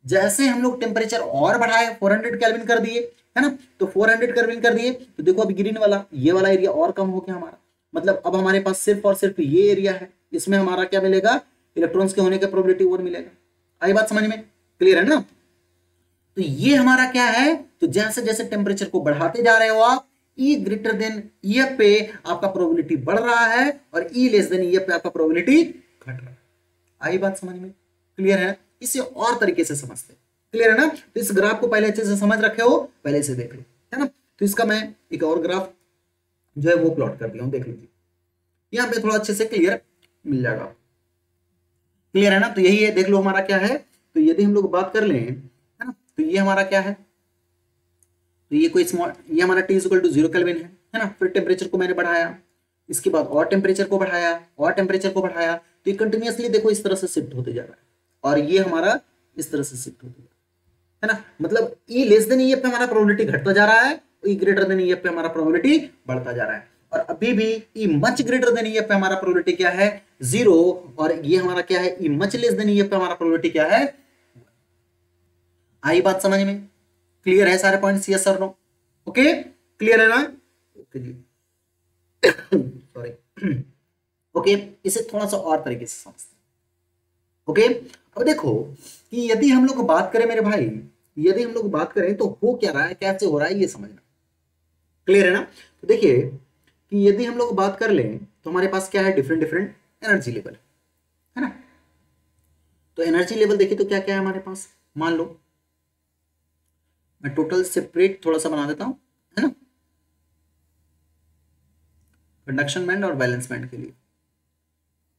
S1: जैसे हम लोग टेम्परेचर और बढ़ाए 400 केल्विन कर दिए, है ना, तो 400 केल्विन कर दिए, तो देखो अभी ग्रीन वाला ये वाला एरिया और कम हो गया हमारा, मतलब अब हमारे पास सिर्फ और सिर्फ ये एरिया है, इसमें हमारा क्या मिलेगा, इलेक्ट्रॉन्स के होने का प्रोबेबिलिटी और मिलेगा। आई बात समझ में, क्लियर है ना। तो ये हमारा क्या है, तो जैसे जैसे टेम्परेचर को बढ़ाते जा रहे हो आप, E ग्रेटर देन EF पे आपका प्रोबेबिलिटी बढ़ रहा है, और E लेस देन EF पे आपका प्रोबेबिलिटी घट रहा है। आई बात समझ में, क्लियर है। इसे और तरीके से समझते, क्लियर है ना। तो इस ग्राफ को पहले अच्छे से समझ रखे हो, पहले से देख लो, है ना। तो इसका मैं एक और ग्राफ जो है वो प्लॉट कर दिया हूं, देख लीजिए, यहाँ पे थोड़ा अच्छे से क्लियर मिल जाएगा, क्लियर है ना। तो यही है, देख लो हमारा क्या है, तो यदि हम लोग बात कर लें, है ना, तो ये हमारा क्या है, तो ये कोई स्मॉल, ये हमारा T इक्वल टू 0 केल्विन है ना। फिर टेम्परेचर को मैंने बढ़ाया, इसके बाद और टेम्परेचर को बढ़ाया, और टेम्परेचर को बढ़ाया, तो ये कंटिन्यूअसली देखो इस तरह से शिफ्ट होते जा रहा है, और ये हमारा इस तरह से शिफ्ट होते जा रहा है ना। मतलब E लेस देन EF पे हमारा प्रोबेबिलिटी घटता जा रहा है, E ग्रेटर देन EF पे हमारा प्रोबेबिलिटी बढ़ता जा रहा है, और अभी भी E much greater than EF पे हमारा प्रोबेबिलिटी क्या है, 0, और ये हमारा क्या है, E much less than EF पे हमारा प्रोबेबिलिटी क्या है। आई बात समझ में, क्लियर है सारे पॉइंट्स, यस और नो, ओके, क्लियर है ना, ओके जी, सॉरी, ओके। इसे थोड़ा सा और तरीके से समझते हैं, ओके। अब देखो कि यदि हम लोग बात करें मेरे भाई, यदि हम लोग बात करें तो हो क्या रहा है, कैसे हो रहा है, ये समझना, क्लियर है ना। तो देखिए कि यदि हम लोग बात कर लें, तो हमारे पास क्या है, डिफरेंट डिफरेंट एनर्जी लेवल, है ना। तो एनर्जी लेवल देखिए तो क्या क्या है हमारे पास, मान लो मैं टोटल सेपरेट थोड़ा सा बना देता हूं, है ना, कंडक्शन बैंड और बैलेंस बैंड के लिए।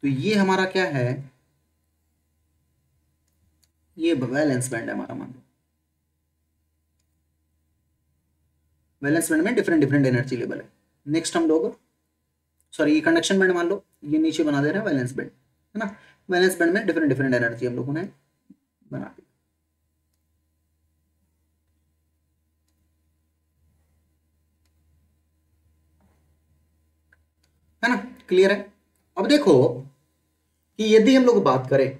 S1: तो ये हमारा क्या है, ये बैलेंस बैंड है हमारा, मान लो बैलेंस बैंड में डिफरेंट डिफरेंट एनर्जी लेवल है। नेक्स्ट हम लोग, सॉरी, ये कंडक्शन बैंड मान लो, ये नीचे बना दे रहे हैं बैलेंस बैंड, है ना। बैलेंस बैंड में डिफरेंट डिफरेंट एनर्जी हम लोगों ने बना दी, है ना, क्लियर है। अब देखो कि यदि हम लोग बात करें,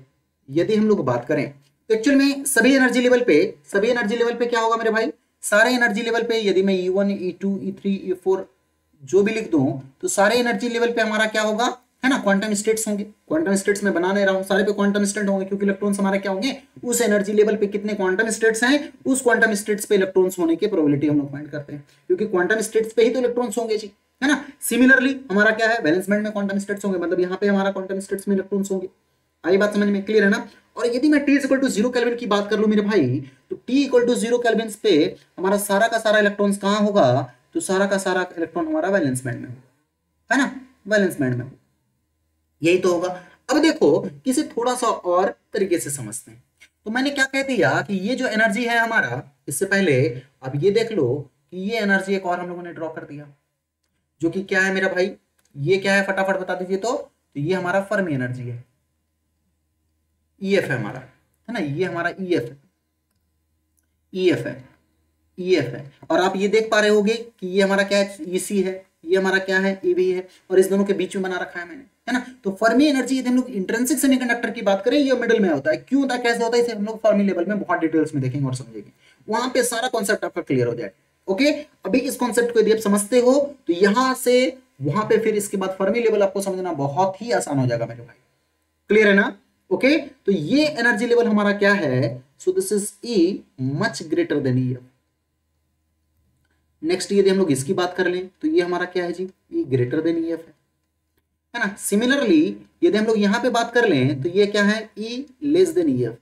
S1: यदि हम लोग बात करें, तो एक्चुअल में सभी एनर्जी लेवल पे, सभी एनर्जी लेवल पे क्या होगा मेरे भाई, सारे एनर्जी लेवल पे यदि मैं E1 E2 E3 E4 जो भी लिख दूं, तो सारे एनर्जी लेवल पे हमारा क्या होगा, है ना, क्वांटम स्टेट्स होंगे। क्वांटम स्टेट्स में बना नहीं रहा हूं, सारे पे क्वांटम स्टेट होंगे, क्योंकि इलेक्ट्रॉन्स हमारे क्या होंगे, उस एनर्जी लेवल पे कितने क्वांटम स्टेट्स हैं, उस क्वांटम स्टेट्स पे इलेक्ट्रॉन्स होने की प्रोबेबिलिटी हम लोग फाइंड करते हैं, क्योंकि क्वांटम स्टेट्स पे ही तो इलेक्ट्रॉन्स होंगे जी, है ना। सिमिलरली हमारा क्या है, वैलेंस बैंड में क्वांटम स्टेट्स होंगे, मतलब यहाँ पे हमारा क्वांटम स्टेट्स में इलेक्ट्रॉन्स होंगे। आई बात समझ में, क्लियर है ना। और यदि मैं T इक्वल टू 0 केल्विन की बात कर लूं मेरे भाई, तो T इक्वल टू 0 केल्विन पे हमारा सारा का सारा इलेक्ट्रॉन्स कहाँ होगा, तो सारा का सारा इलेक्ट्रॉन हमारा वैलेंस बैंड में होगा, है ना, वैलेंस बैंड में, यही तो होगा। अब देखो किसे थोड़ा सा और तरीके से समझते हैं। तो मैंने क्या कह दिया कि ये जो एनर्जी है हमारा, इससे पहले अब ये देख लो कि ये एनर्जी एक और हम लोगों ने ड्रॉ कर दिया, जो कि क्या है मेरा भाई, ये क्या है फटाफट बता दीजिए तो ये हमारा फर्मी एनर्जी है, EF है हमारा, है ना, ये हमारा EF है, EF है, EF है, और आप ये देख पा रहे होगे कि ये हमारा क्या है, EC है, ये हमारा क्या है, EB है, और इस दोनों के बीच में बना रखा है मैंने, है ना। तो फर्मी एनर्जी यदि हम लोग इंट्रिंसिक सेमीकंडक्टर की बात करें, ये मिडिल में होता है। क्यों होता है, कैसे होता है, इसे हम लोग फर्मी लेवल में बहुत डिटेल्स में देखेंगे और समझेंगे, वहां पे सारा कॉन्सेप्ट आपका क्लियर हो जाएगा। ओके, अभी इस कॉन्सेप्ट को यदि आप समझते हो तो यहां से वहां पे फिर इसके बाद फर्मी लेवल आपको समझना बहुत ही आसान हो जाएगा मेरे भाई। क्लियर है ना। ओके, तो ये एनर्जी लेवल हमारा क्या है, so this is E much greater than EF। Next यदि हम लोग इसकी बात कर लें तो ये हमारा क्या है जी, E ग्रेटर देन EF है ना। सिमिलरली यदि हम लोग यहां पे बात कर लें तो ये क्या है, E लेस देन EF,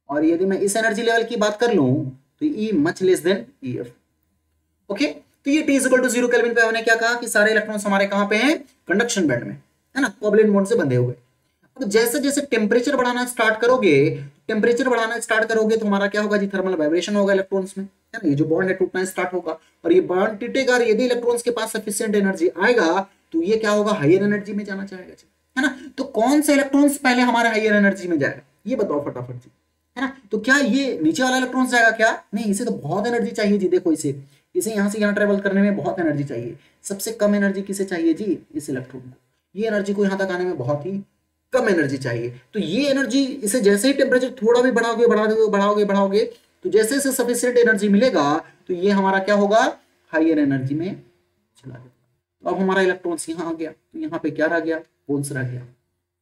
S1: और यदि मैं इस एनर्जी लेवल की बात कर लूं तो E much less than EF। Okay, तो ये T इक्वल टू 0 केल्विन पे हमने क्या कहा कि सारे इलेक्ट्रॉन्स हमारे कहां पे हैं, कंडक्शन बैंड में, है ना, कोवैलेंट बॉन्ड से बंधे हुए। अब जैसे जैसे टेम्परेचर बढ़ाना स्टार्ट करोगे, तो हमारा क्या होगा जी, थर्मल वाइब्रेशन होगा इलेक्ट्रॉन्स में, है ना, ये जो बॉन्ड है टूटना स्टार्ट होगा, और ये बॉन्ड टूटेगा, और यदि इलेक्ट्रॉन्स के पास सफिशिएंट एनर्जी आएगा तो ये क्या होगा, हायर एनर्जी में जाना चाहेगा जी, है ना। तो कौन से इलेक्ट्रॉन्स पहले हमारे हायर एनर्जी में जाएगा, ये बताओ फटाफट जी, है ना। तो क्या ये नीचे वाला इलेक्ट्रॉन जाएगा क्या, नहीं, इसे तो बहुत एनर्जी चाहिए जी। देखो इसे यहां से यहां ट्रेवल करने में बहुत एनर्जी चाहिए। सबसे कम एनर्जी किसे चाहिए जी, इस इलेक्ट्रॉन को। ये एनर्जी को यहां तक आने में बहुत ही कम एनर्जी चाहिए। तो ये एनर्जी, इसे जैसे ही टेम्परेचर थोड़ा भी बढ़ाओगे तो जैसे जैसे सफिशिएंट एनर्जी मिलेगा तो ये हमारा क्या होगा, हायर एनर्जी में चला जाएगा। तो अब हमारा इलेक्ट्रॉन्स यहाँ आ गया, तो यहाँ पे क्या रह गया, होल्स रह गया।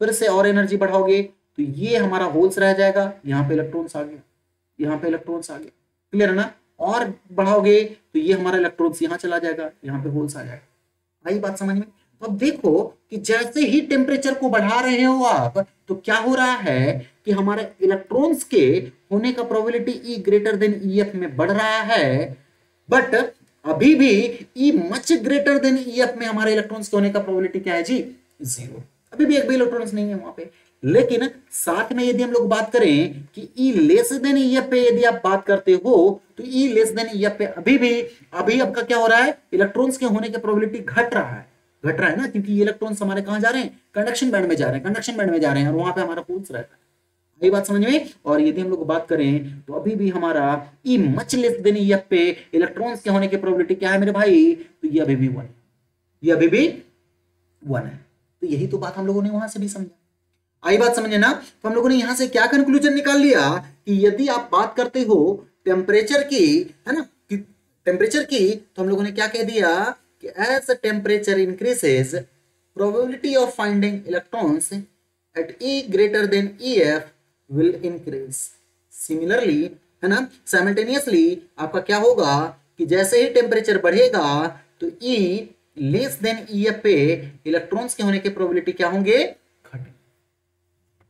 S1: फिर से और एनर्जी बढ़ाओगे तो ये हमारा होल्स रह जाएगा, यहाँ पे इलेक्ट्रॉन्स आ गया, यहाँ पे इलेक्ट्रॉन्स आ गया। क्लियर है ना। और बढ़ाओगे तो ये हमारा इलेक्ट्रॉन्स यहाँ चला जाएगा, यहाँ पे होल्स आ जाएगा। आई बात समझ में। तो अब देखो कि जैसे ही टेम्परेचर को बढ़ा रहे हो आप, तो क्या हो रहा है कि हमारे इलेक्ट्रॉन्स के होने का probability E greater than EF में बढ़ रहा है, बट अभी भी E much greater than EF में हमारे इलेक्ट्रॉन्स के होने का प्रोबेबिलिटी क्या है जी, 0। अभी भी एक भी इलेक्ट्रॉन्स नहीं है वहां पे। लेकिन साथ में यदि हम लोग बात करें कि E लेस देन EF पे यदि आप बात करते हो तो E लेस देन EF पे अभी आपका क्या हो रहा है, इलेक्ट्रॉन्स के होने की प्रोबेबिलिटी घट रहा है ना, क्योंकि ये इलेक्ट्रॉन्स हमारे कहां जा रहे हैं, कंडक्शन बैंड में जा रहे हैं, और वहां पे हमारा होल्स रहता है। ये बात समझ में। और यदि हम लोग बात करें तो अभी भी हमारा E much less than EF पे इलेक्ट्रॉन्स के होने की प्रोबेबिलिटी क्या है मेरे भाई, तो ये अभी भी 1 है। तो यही तो बात हम लोगों ने वहां से भी समझा। आई बात समझे ना। तो हम लोगों ने यहां से क्या कंक्लूजन निकाल लिया कि यदि आप बात करते हो टेम्परेचर की, है ना, कि टेम्परेचर की, तो हम लोगों ने क्या कह दिया कि as temperature increases probability of finding electrons at E greater than EF will increase. Similarly, है ना, साइमल्टेनियसली आपका क्या होगा कि जैसे ही टेम्परेचर बढ़ेगा तो E लेस देन EF पे इलेक्ट्रॉन्स के होने की प्रोबेबिलिटी क्या होंगे,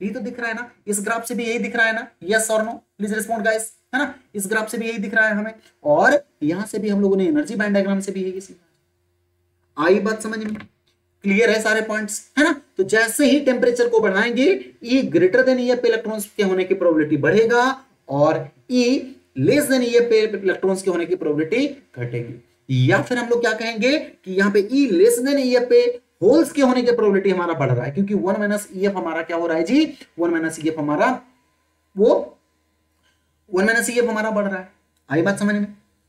S1: यही तो दिख रहा है ना, इस ग्राफ से भी यही दिख रहा है ना, यस और नो, प्लीज रिस्पॉन्ड गाइस, है ना। इस ग्राफ से भी यही दिख रहा है हमें, और यहां से भी हम लोगों ने एनर्जी बैंड डायग्राम से भी यही सीखा। आई बात समझ में, क्लियर है सारे पॉइंट्स, है ना। तो जैसे ही टेम्परेचर को बढ़ाएंगे E ग्रेटर देन EF पे इलेक्ट्रॉन्स के होने की प्रोबेबिलिटी बढ़ेगा, और E लेस देन EF पे इलेक्ट्रॉन्स के होने की प्रोबेबिलिटी घटेगी। या फिर हम लोग क्या कहेंगे कि यहाँ पे E लेस देन EF पे होल्स के होने की प्रोबेबिलिटी हमारा बढ़ रहा है, क्योंकि 1 माइनस EF हमारा क्या हो रहा है जी, 1 माइनस EF हमारा बढ़ रहा है। आई बात समझ में,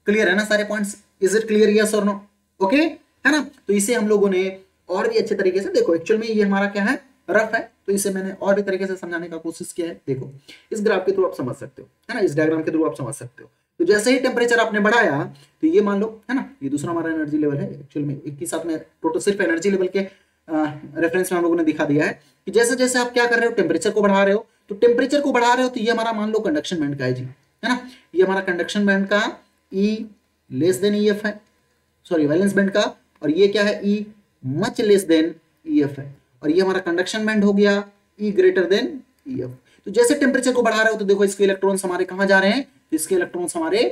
S1: क्लियर है ना सारे points, is it clear, yes और नो, ओके, है ना। तो इसे हम लोगों ने और भी अच्छे तरीके से, देखो एक्चुअल में ये हमारा क्या है, रफ है, तो इसे मैंने और भी तरीके से समझाने का कोशिश किया है। देखो इस ग्राफ के थ्रू आप समझ सकते हो, है ना, इस डायग्राम के थ्रू आप समझ सकते हो। तो जैसे ही टेम्परेचर आपने बढ़ाया तो ये मान लो, है ना, ये दूसरा हमारा एनर्जी लेवल है, एक्चुअल में एक ही साथ में टोटल सिर्फ एनर्जी लेवल के रेफरेंस में हम लोगों ने दिखा दिया है कि जैसे जैसे आप क्या कर रहे हो, टेम्परेचर को बढ़ा रहे हो, तो ये हमारा मान लो कंडक्शन बैंड का है जी, है ना, ये हमारा कंडक्शन बैंड का E लेस देन EF है, सॉरी वैलेंस बैंड का, और ये क्या है, E much less than EF है, और ये हमारा कंडक्शन बैंड हो गया E ग्रेटर देन EF। तो जैसे टेम्परेचर को बढ़ा रहे हो तो देखो इसके इलेक्ट्रॉन्स हमारे कहां जा रहे हैं, इसके इलेक्ट्रॉन्स हमारे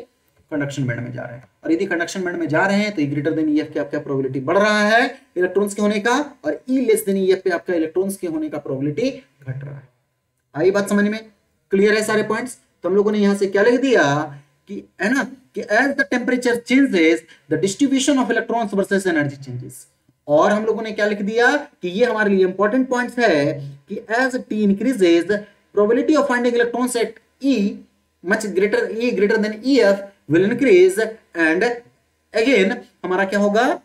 S1: कंडक्शन बैंड में जा रहे हैं, और यदि कंडक्शन बैंड में जा रहे हैं तो E ग्रेटर देन EF की आपका प्रोबेबिलिटी बढ़ रहा है इलेक्ट्रॉन्स के होने का, और E लेस देन EF पे आपका इलेक्ट्रॉन्स के होने का प्रोबेबिलिटी घट रहा है। आई बात समझ में, क्लियर है सारे पॉइंट्स। तो हम लोगों ने यहां से क्या लिख दिया कि, है ना, कि as the temperature changes the distribution of electrons versus energy changes. और हम लोगों ने क्या लिख दिया कि ये हमारे लिए इंपॉर्टेंट पॉइंट्स है कि as T increases probability of finding electrons at E much greater, E greater than EF will increase, and again हमारा क्या होगा,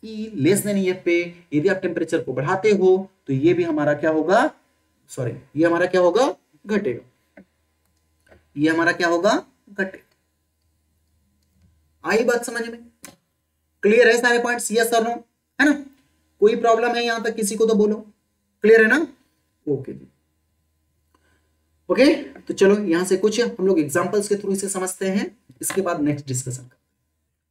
S1: E लेस देन EF पे यदि आप टेम्परेचर को बढ़ाते हो तो ये भी हमारा क्या होगा, सॉरी ये हमारा क्या होगा, घटेगा, ये हमारा क्या होगा, घटेगा। आई बात समझ में, क्लियर है सारे पॉइंट्स, यस और नो, है ना, कोई प्रॉब्लम है यहां तक किसी को तो बोलो, क्लियर है ना, ओके जी, ओके। तो चलो यहां से कुछ हम लोग एग्जांपल्स के थ्रू इसे समझते हैं, इसके बाद नेक्स्ट डिस्कशन करते हैं।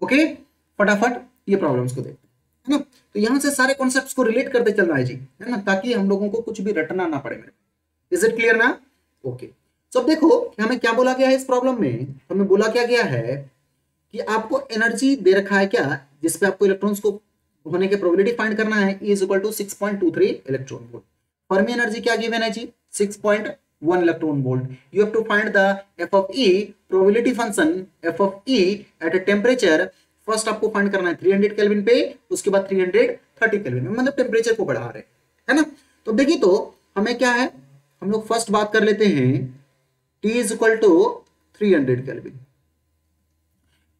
S1: ओके, फटाफट ये प्रॉब्लम्स को देखते हैं, है ना। तो यहां से सारे कॉन्सेप्ट्स को रिलेट करते चल रहा है जी, है ना, ताकि हम लोगों को कुछ भी रटना ना पड़े मेरे। इज इट क्लियर ना, ओके। तो अब देखो कि हमें क्या बोला गया है इस प्रॉब्लम में, हमें बोला क्या गया है कि आपको एनर्जी दे रखा है क्या, जिसपे आपको इलेक्ट्रॉन्स को होने के प्रोबेबिलिटी फाइंड करना है, E is equal to 6.23 electron volt. Fermi energy क्या गिवन है जी, 6.1 electron volt. You have to find the F of E, probability function F of E at a temperature. First आपको find करना है 300 kelvin पे, उसके बाद 330 केल्विन में, मतलब टेम्परेचर को बढ़ा रहे, है ना। तो देखिए तो हमें क्या है, हम लोग फर्स्ट बात कर लेते हैं T is equal to 300 kelvin.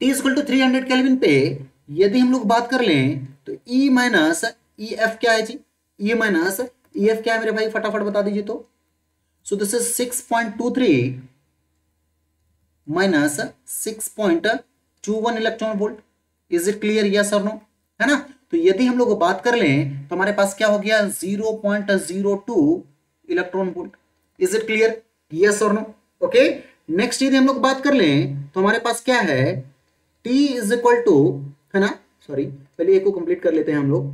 S1: T is equal to 300 kelvin पे यदि हम लोग बात कर लें तो E माइनस ई एफ क्या है जी, E माइनस ई एफ क्या है मेरे भाई, फटाफट बता दीजिए तो। सो this is 6.23 minus 6.21 electron volt. Is it clear, yes और नो, है ना। तो यदि हम लोग बात कर लें तो हमारे पास क्या हो गया, 0.02 electron volt. Is it clear, yes और नो, ओके। नेक्स्ट यदि हम लोग बात कर लें तो हमारे पास क्या है, T इज इक्वल टू, है ना, सॉरी पहले एक को कंप्लीट कर लेते हैं हम लोग,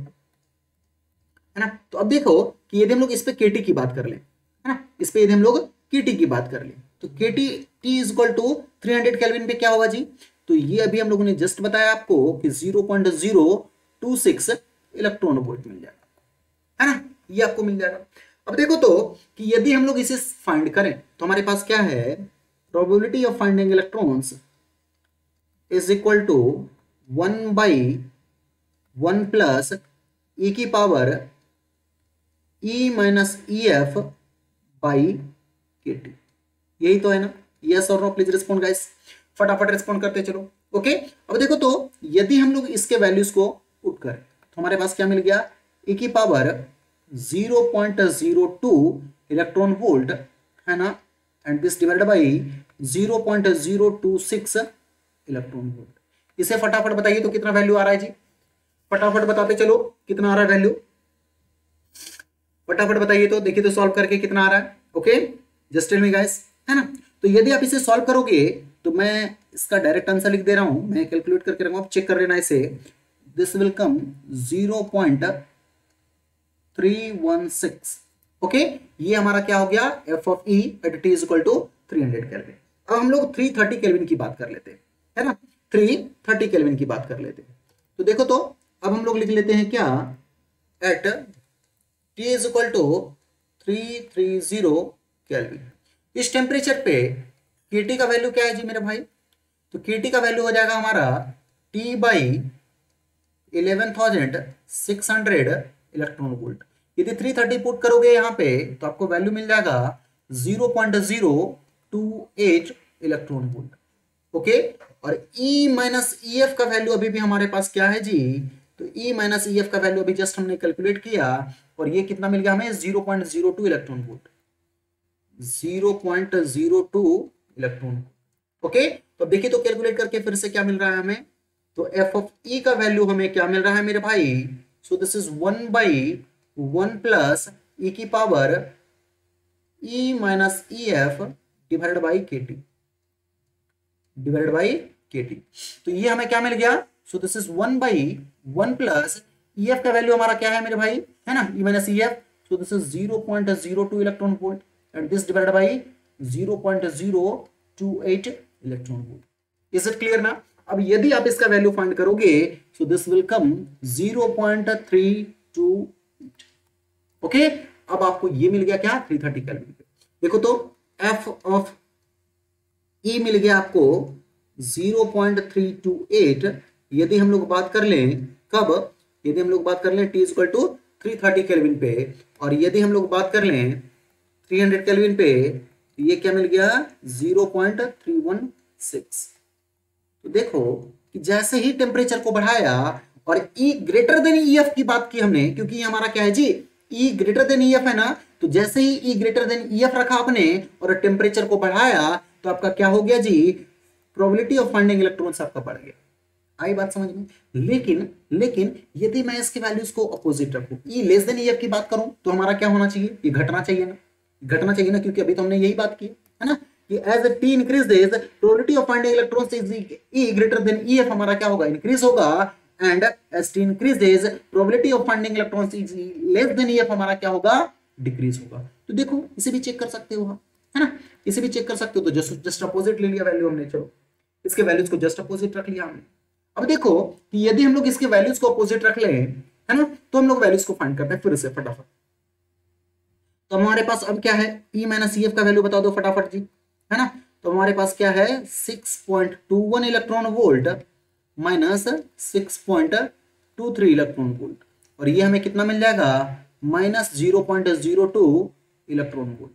S1: है ना। तो अब देखो कि यदि हम लोग इस पे KT की बात कर लें, है ना, इस पे यदि हम लोग KT की बात कर लें तो KT T is equal to 300 kelvin पे क्या होगा जी, तो ये अभी हम लोगों ने जस्ट बताया आपको कि 0.026 इलेक्ट्रॉन वोल्ट मिल जाएगा, है ना, ये आपको मिल जाएगा। अब देखो तो कि यदि हम लोग इसे फाइंड करें तो हमारे पास क्या है, probability of finding electrons is equal to 1/1 plus e की power E minus E F by KT। यही तो है ना, यस और नो, प्लीज रिस्पॉन्ड गाइस, फटाफट रिस्पॉन्ड करते चलो, ओके। अब देखो तो यदि हम लोग इसके वैल्यूज को पुट करें तो हमारे पास क्या मिल गया, E की पावर 0.02 इलेक्ट्रॉन वोल्ट, है ना, and this divided by 0.026 electron volt. इसे फटाफट बताइए तो कितना वैल्यू आ रहा है जी, फटाफट बताते चलो कितना आ रहा है वैल्यू, फटाफट बताइए तो, देखिए तो सॉल्व करके कितना आ रहा है, okay, just tell me guys, है ना। तो यदि आप इसे सॉल्व करोगे तो मैं इसका डायरेक्ट आंसर लिख दे रहा हूं, मैं कैलकुलेट करके रखूंगा, आप चेक कर लेना इसे। This will come 0.316, okay. ये हमारा क्या हो गया, F of E at T is equal to 300 kelvin. अब हम लोग 330 केल्विन की बात कर लेते हैं, है ना, 330 केल्विन की बात कर लेते हैं। तो देखो तो अब हम लोग लिख लेते हैं क्या, at T is equal to 330 kelvin. इस टेम्परेचर पे KT का वैल्यू क्या है जी मेरे भाई, तो KT का वैल्यू हो जाएगा हमारा T बाई 11,600 इलेक्ट्रॉन वोल्ट। यदि 330 पुट करोगे यहाँ पे तो आपको वैल्यू मिल जाएगा 0.028 इलेक्ट्रॉन वोल्ट, ओके। और E माइनस ई एफ का वैल्यू अभी भी हमारे पास क्या है जी, तो E माइनस ई एफ का वैल्यू अभी जस्ट हमने कैलकुलेट किया और ये कितना मिल गया हमें, 0.02 इलेक्ट्रॉन वोल्ट, 0.02 इलेक्ट्रॉन, ओके। तो देखिए तो कैलकुलेट करके फिर से क्या मिल रहा है हमें, तो एफ ऑफ ई का वैल्यू हमें क्या मिल रहा है मेरे भाई, सो दिस इज 1/1 प्लस ई की power E minus E F divided by KT, divided by KT। तो ये हमें क्या मिल गया, so this is 1/1 plus E F का वैल्यू हमारा क्या है मेरे भाई, है ना, E minus E F, so this is 0.02 electron volt and this divided by 0.028 electron volt. Is it clear ना। अब यदि आप इसका वैल्यू फाइंड करोगे so this will come 0.328, okay. अब आपको ये मिल गया क्या, 330 केल्विन पे। देखो तो एफ ऑफ ई मिल गया आपको 0.328। यदि हम लोग बात कर लें कब, यदि हम लोग बात कर लें T इक्वल टू 330 केल्विन पे, और यदि हम लोग बात कर लें 300 केल्विन पे, तो ये क्या मिल गया 0.316। तो देखो कि जैसे ही टेम्परेचर को बढ़ाया और E ग्रेटर देन EF की बात की हमने, क्योंकि ये हमारा क्या है जी, E ग्रेटर देन EF है ना, तो जैसे ही E ग्रेटर देन EF रखा आपने और टेम्परेचर को बढ़ाया तो आपका क्या हो गया जी, प्रोबेबिलिटी ऑफ फाइंडिंग इलेक्ट्रॉन्स आपका बढ़ गया। आई बात समझ में? लेकिन यदि मैं इसके वैल्यूज को अपोजिट रखूं, E लेस देन EF की बात करूं, तो हमारा क्या होना चाहिए, ये घटना चाहिए ना, घटना चाहिए ना, क्योंकि अभी तो हमने यही बात की है ना कि as T increases probability of finding electrons is E greater than EF हमारा क्या होगा, इंक्रीज होगा, and as T increases probability of finding electrons is less than EF हमारा क्या होगा, डिक्रीज होगा। तो देखो इसे भी चेक कर सकते हो आप, है ना, इसे भी चेक कर सकते हो। तो जस्ट अपोजिट ले लिया वैल्यू हमने, चलो इसके वैल्यूज को जस्ट अपोजिट रख लिया हमने। अब देखो कि यदि हम लोग इसके वैल्यूज को अपोजिट रख लें, है ना, तो हम लोग वैल्यूज को फाइंड करते हैं फिर से फटाफट। तो हमारे पास अब क्या है, E माइनस EF का वैल्यू बता दो फटाफट जी, है ना। तो हमारे पास क्या है 6.21 electron volt minus 6.23 electron volt, और ये हमें कितना मिल जाएगा, minus 0.02 electron volt.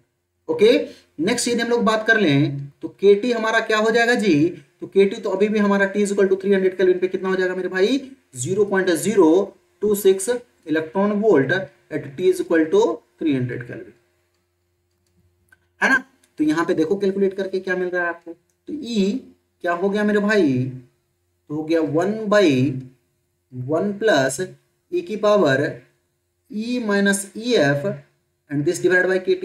S1: Okay, next यदि हम लोग बात कर लें तो KT हमारा क्या हो जाएगा जी, तो KT तो अभी भी हमारा T इक्वल टू 300 केल्विन पे कितना हो जाएगा मेरे भाई, 0.026 electron volt at T equal to 300 kelvin, है ना। तो यहां पे देखो कैलकुलेट करके क्या मिल रहा है आपको, तो E क्या हो गया मेरे भाई, तो हो गया 1/1 प्लस E की power E minus EF and this divide by KT,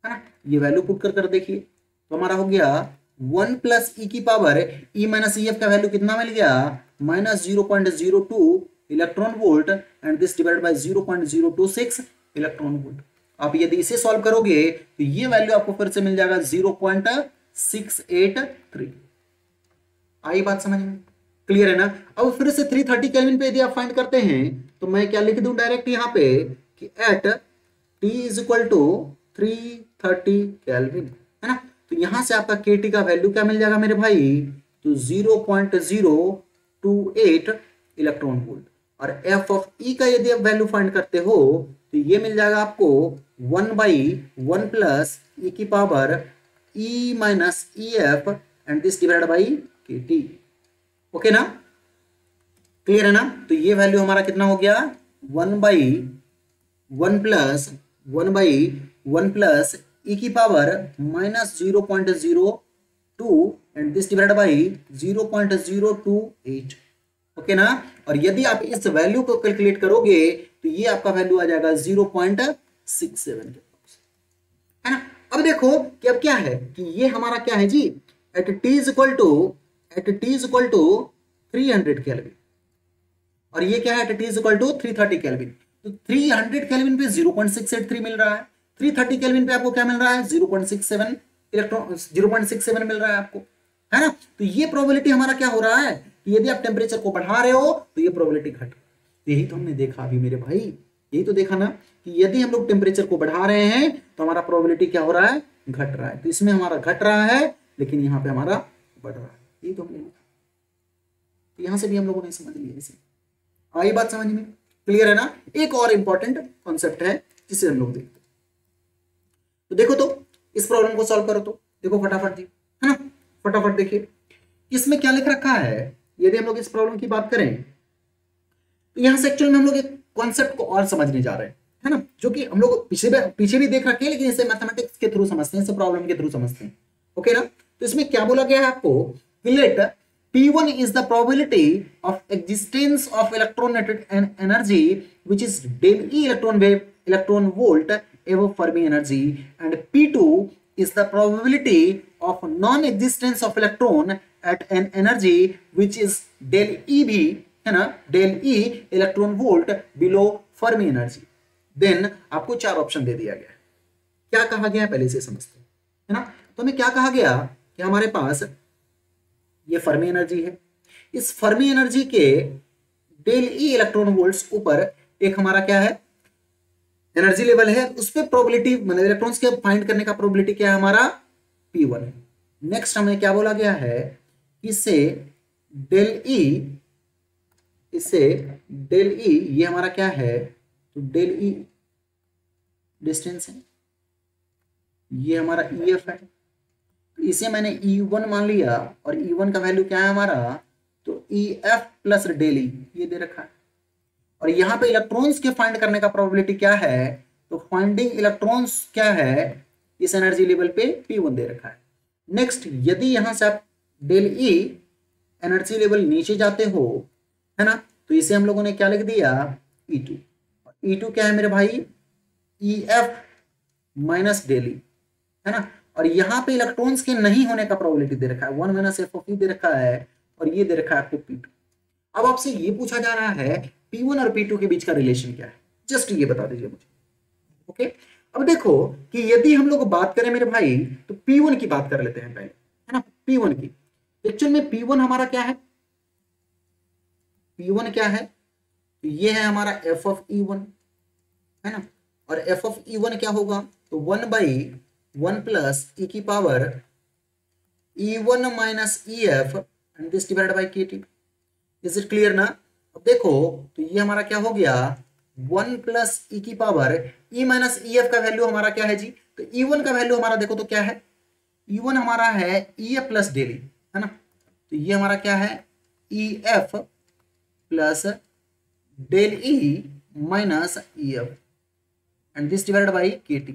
S1: है ना। ये वैल्यू पुट कर देखिए, तो हमारा हो गया 1 प्लस E की पावर E माइनस EF का वैल्यू कितना मिल गया, minus 0.02 electron volt and this divide by 0.026 electron volt. आप यदि इसे सॉल्व करोगे तो ये वैल्यू आपको फिर से मिल जाएगा 0.683। आई बात समझ में? क्लियर है ना। अब फिर से 330 केल्विन पे यदि आप फाइंड करते हैं तो मैं क्या लिख दूं डायरेक्ट यहां पे कि at T is equal to 330 kelvin, है ना। तो यहां से आपका KT का वैल्यू क्या मिल जाएगा मेरे भाई, तो 0.028 इलेक्ट्रॉन वोल्ट, और F ऑफ E का यदि आप वैल्यू फाइंड करते हो तो ये मिल जाएगा आपको 1/1 प्लस E की power E minus EF and this divide by KT। Okay ना, क्लियर है ना। तो ये वैल्यू हमारा कितना हो गया, 1/1 प्लस E की power minus 0.02 and this divide by 0.028। Okay ना। और यदि आप इस वैल्यू को कैलकुलेट करोगे तो ये आपका वैल्यू आ जाएगा 0.67 के पास, है ना। अब देखो कि अब क्या है कि ये हमारा क्या है जी, at T is equal to 300 kelvin, और ये क्या है at T is equal to 330 kelvin. तो 300 केल्विन पे 0.683 मिल रहा है, 330 केल्विन पे आपको क्या मिल रहा है, 0.67 इलेक्ट्रॉन 0.67 मिल रहा है आपको, है ना। तो ये प्रोबेबिलिटी हमारा क्या हो रहा है कि यदि आप टेम्परेचर को बढ़ा रहे हो तो ये प्रोबेबिलिटी घट, यही तो हमने देखा अभी मेरे भाई, यही तो देखा ना कि यदि हम लोग टेम्परेचर को बढ़ा रहे हैं तो हमारा प्रोबेबिलिटी क्या हो रहा है, घट रहा है। तो इसमें हमारा घट रहा है लेकिन यहाँ पे हमारा बढ़ रहा है, यही तो हमने देखा। तो यहां से भी हम लोगों ने समझ लिया इसे, आई बात समझ में? क्लियर है ना। एक और इंपॉर्टेंट कॉन्सेप्ट है जिसे हम लोग देखते हैं, तो देखो तो इस प्रॉब्लम को सॉल्व करो, तो देखो फटाफट जी, है ना, फटाफट देखिए इसमें क्या लिख रखा है। यदि हम लोग इस प्रॉब्लम की बात करें तो यहां से एक्चुअली में हम लोग एक कॉन्सेप्ट को और समझने जा रहे हैं, है ना, जो कि हम लोग पीछे भी देख रखे हैं, लेकिन इसे मैथमेटिक्स के थ्रू समझते हैं, इसे प्रॉब्लम के थ्रू समझते हैं। ओके ना। तो इसमें क्या बोला गया है आपको, late P1 is the probability of existence of electronegative energy which is del E electron volt above Fermi energy, and P2 is the probability of non-existence of electron at an energy which is del EB, है ना, del E electron volt below Fermi energy। Then आपको चार option दे दिया गया है। क्या कहा गया है पहले से समझते हैं, है ना। तो हमें क्या कहा गया कि हमारे पास ये फर्मी एनर्जी है, इस फर्मी एनर्जी के डेल ई इलेक्ट्रॉन वोल्ट्स ऊपर एक हमारा क्या है, एनर्जी लेवल है, उस पे प्रोबेबिलिटी मतलब इलेक्ट्रॉन्स के फाइंड करने का प्रोबेबिलिटी क्या है हमारा, P1 है। नेक्स्ट हमें क्या बोला गया है, इससे डेल ई ये हमारा क्या है, तो डेल ई डिस्टेंस है, ये हमारा ई एफ है, तो इसे मैंने E1 मान लिया, और E1 का वैल्यू क्या है हमारा, तो E F plus del E, ये दे रखा है। और यहाँ पे इलेक्ट्रॉन्स के फाइंड करने का प्रोबेबिलिटी क्या है, तो फाइंडिंग इलेक्ट्रॉन्स क्या है, इस एनर्जी लेवल पे P1 दे रखा है। नेक्स्ट, यदि यहां से आप डेल ई एनर्जी लेवल नीचे जाते हो, है ना, तो इसे हम लोगों ने क्या लिख दिया, E2। E2 क्या है मेरे भाई, E F minus del E, है ना। और यहाँ पे इलेक्ट्रॉन्स के नहीं होने का प्रोबेबिलिटी दे रखा है, 1 माइनस एफ ऑफ ई दे रखा है, और ये दे रखा है आपको P2। अब आपसे ये पूछा जा रहा है P1 और P2 के बीच का रिलेशन क्या है, जस्ट ये बता दीजिए मुझे। ओके, अब देखो कि यदि हम लोग बात करें मेरे भाई, तो P1 की बात कर लेते हैं पहले, है ना। P1 की, एक्चुअल में P1 हमारा क्या है, P1 क्या है, तो ये है हमारा एफ ऑफ E1, है ना। और एफ ऑफ E1 क्या होगा, तो 1/1 प्लस ई की power E1 minus E F and this divided by K T. Is it clear ना। अब देखो, तो ये हमारा क्या हो गया, 1 प्लस ई की power E minus E F का वैल्यू हमारा क्या है जी, तो E1 का वैल्यू हमारा देखो तो क्या है, E1 हमारा है E F plus del E, है ना। तो ये हमारा क्या है, E F plus del E minus E F and this divided by K T.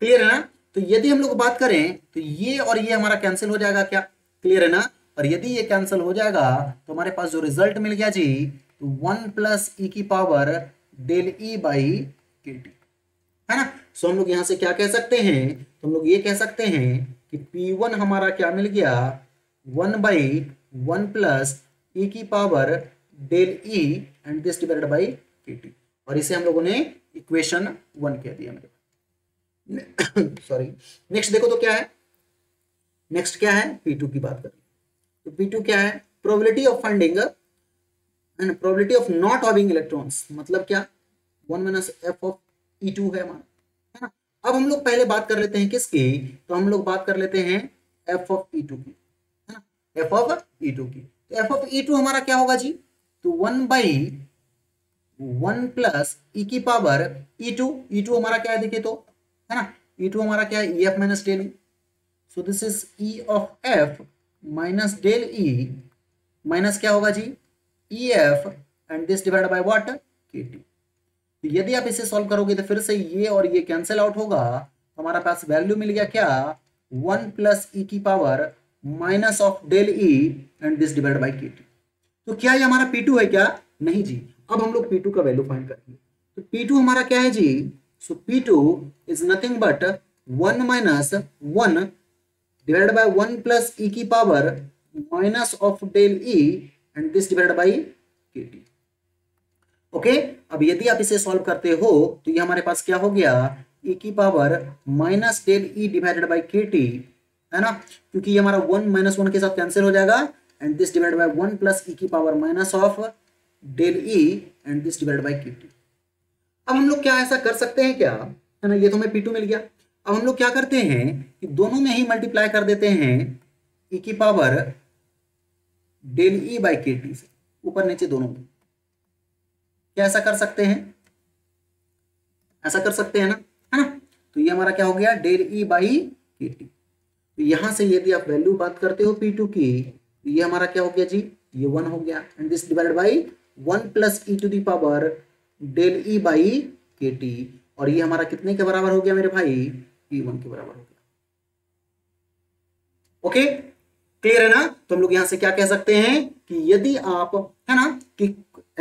S1: Clear है ना। तो यदि हम लोग बात करें तो ये और ये हमारा कैंसिल हो जाएगा क्या, क्लियर है ना। और यदि ये कैंसिल हो जाएगा तो हमारे पास जो रिजल्ट मिल गया जी, तो 1 प्लस ई की power del E by K T, है ना। सो हम लोग यहां से क्या कह सकते हैं, तो हम लोग ये कह सकते हैं कि P1 हमारा क्या मिल गया, 1/1 प्लस ई की power del E and this divided by K T. और इसे हम लोगों ने इक्वेशन 1 कह दिया मेरे सॉरी। नेक्स्ट देखो तो क्या है, नेक्स्ट क्या है, P2 की बात करें तो P2 क्या है, probability of finding and probability of not having electrons, मतलब क्या, 1 माइनस एफ ऑफ E2 है हमारा, है ना। अब हम लोग पहले बात कर लेते हैं किसकी, तो हम लोग बात कर लेते हैं एफ ऑफ E2 की, है ना, एफ ऑफ E2 की। तो एफ ऑफ E2 हमारा क्या होगा जी, तो 1/1 प्लस ई की पावर E2 हमारा क्या है देखिए तो, है ना, E2 हमारा क्या है, E F minus del E. So this is E of F minus del E, minus क्या होगा जी, E F and this divide by what, K T. तो यदि आप इसे सॉल्व करोगे तो फिर से ये और ये कैंसिल आउट होगा, तो हमारा पास वैल्यू मिल गया क्या, 1 प्लस ई की power minus of del E and this divide by के टी। तो क्या ये हमारा P2 है क्या, नहीं जी। अब हम लोग P2 का वैल्यू फाइंड करेंगे, तो P2 हमारा क्या है जी, so P2 is nothing but 1 minus 1 divided by 1 plus ई की power minus of del E and this divided by के टी। ओके, अब यदि आप इसे सॉल्व करते हो तो ये हमारे पास क्या हो गया, ई की power minus del E divided by के टी, है ना, क्योंकि ये हमारा 1 माइनस 1 के साथ कैंसिल हो जाएगा, and this divide by 1 plus ई की power minus of del E and this divide by के टी। अब हम लोग क्या ऐसा कर सकते हैं क्या, है ना, ये तो हमें P2 मिल गया। अब हम लोग क्या करते हैं कि दोनों में ही मल्टीप्लाई कर देते हैं ई की power del E by K T से, ऊपर नीचे दोनों में। क्या ऐसा कर सकते हैं, ऐसा कर सकते हैं ना, है ना। तो ये हमारा क्या हो गया, del E by K T. तो यहां से यदि आप वैल्यू बात करते हो P2 की, तो ये हमारा क्या हो गया जी, ये 1 हो गया, and this divide by 1 plus E to the power del E by K T. और ये हमारा कितने के बराबर हो गया मेरे भाई, P1 के बराबर हो गया। ओके, क्लियर है ना। तो हम लोग यहां से क्या कह सकते हैं कि यदि आप, है ना, कि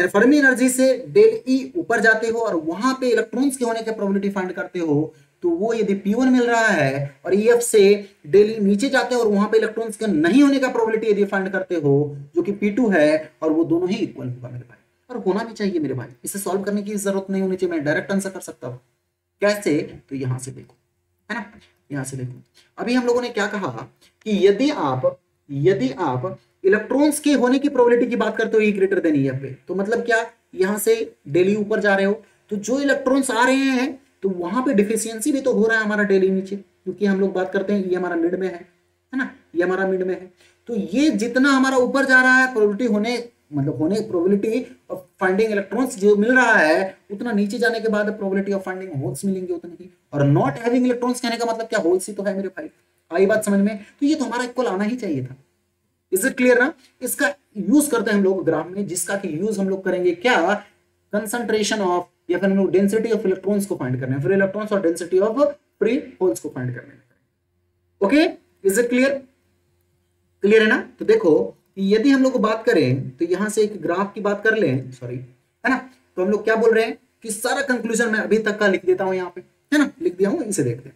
S1: फर्मी एनर्जी से डेल ई ऊपर जाते हो और वहां पे इलेक्ट्रॉन्स के होने की प्रोबेबिलिटी फाइंड करते हो, तो वो यदि P1 मिल रहा है, और EF से डेल ई नीचे जाते हो और वहां पे इलेक्ट्रॉन्स के नहीं होने का प्रोबेबिलिटी यदि फाइंड करते हो, जो कि P2 है, और वो दोनों ही इक्वल होगा मेरे भाई, और होना भी चाहिए मेरे भाई। इसे सॉल्व करने की जरूरत नहीं होनी चाहिए, मैं डायरेक्ट आंसर कर सकता हूं। कैसे, तो यहां से देखो, है ना, यहां से देखो। अभी हम लोगों ने क्या कहा कि यदि आप इलेक्ट्रॉन्स के होने की प्रोबेबिलिटी की बात करते हो ई ग्रेटर देन ईएफ पे, तो मतलब क्या, यहां से डेली ऊपर जा रहे हो, तो जो इलेक्ट्रॉन्स आ रहे हैं तो वहां पे डिफिशियंसी भी तो हो रहा है हमारा डेली नीचे, क्योंकि हम लोग बात करते हैं ये हमारा मिड में है ना, ये हमारा मिड में है। तो ये जितना हमारा ऊपर जा रहा है प्रोबेबिलिटी होने मतलब होने प्रोबेबिलिटी ऑफ फाइंडिंग इलेक्ट्रॉन्स जो मिल रहा है उतना नीचे जाने के बाद प्रोबेबिलिटी ऑफ फाइंडिंग होल्स मिलेंगे उतने ही। और नॉट हैविंग इलेक्ट्रॉन्स कहने का मतलब क्या, होल्स ही तो है मेरे भाई। आई बात समझ में? तो ये तो हमारा इक्वल आना ही चाहिए था। इज इट क्लियर ना? इसका यूज करते हैं हम लोग ग्राफ में, जिसका कि यूज हम लोग करेंगे क्या, कंसंट्रेशन ऑफ या फिर हम लोग डेंसिटी ऑफ इलेक्ट्रॉन्स को फाइंड करने, फ्री इलेक्ट्रॉन्स और डेंसिटी ऑफ फ्री होल्स को फाइंड करने। Okay, is it clear? Clear है ना? तो देखो यदि हम लोग बात करें तो यहां से एक ग्राफ की बात कर लें, सॉरी, है ना, तो हम लोग क्या बोल रहे हैं कि सारा कंक्लूजन मैं अभी तक का लिख देता हूं यहां पे, है ना, लिख दिया हूं, इसे देखते हैं।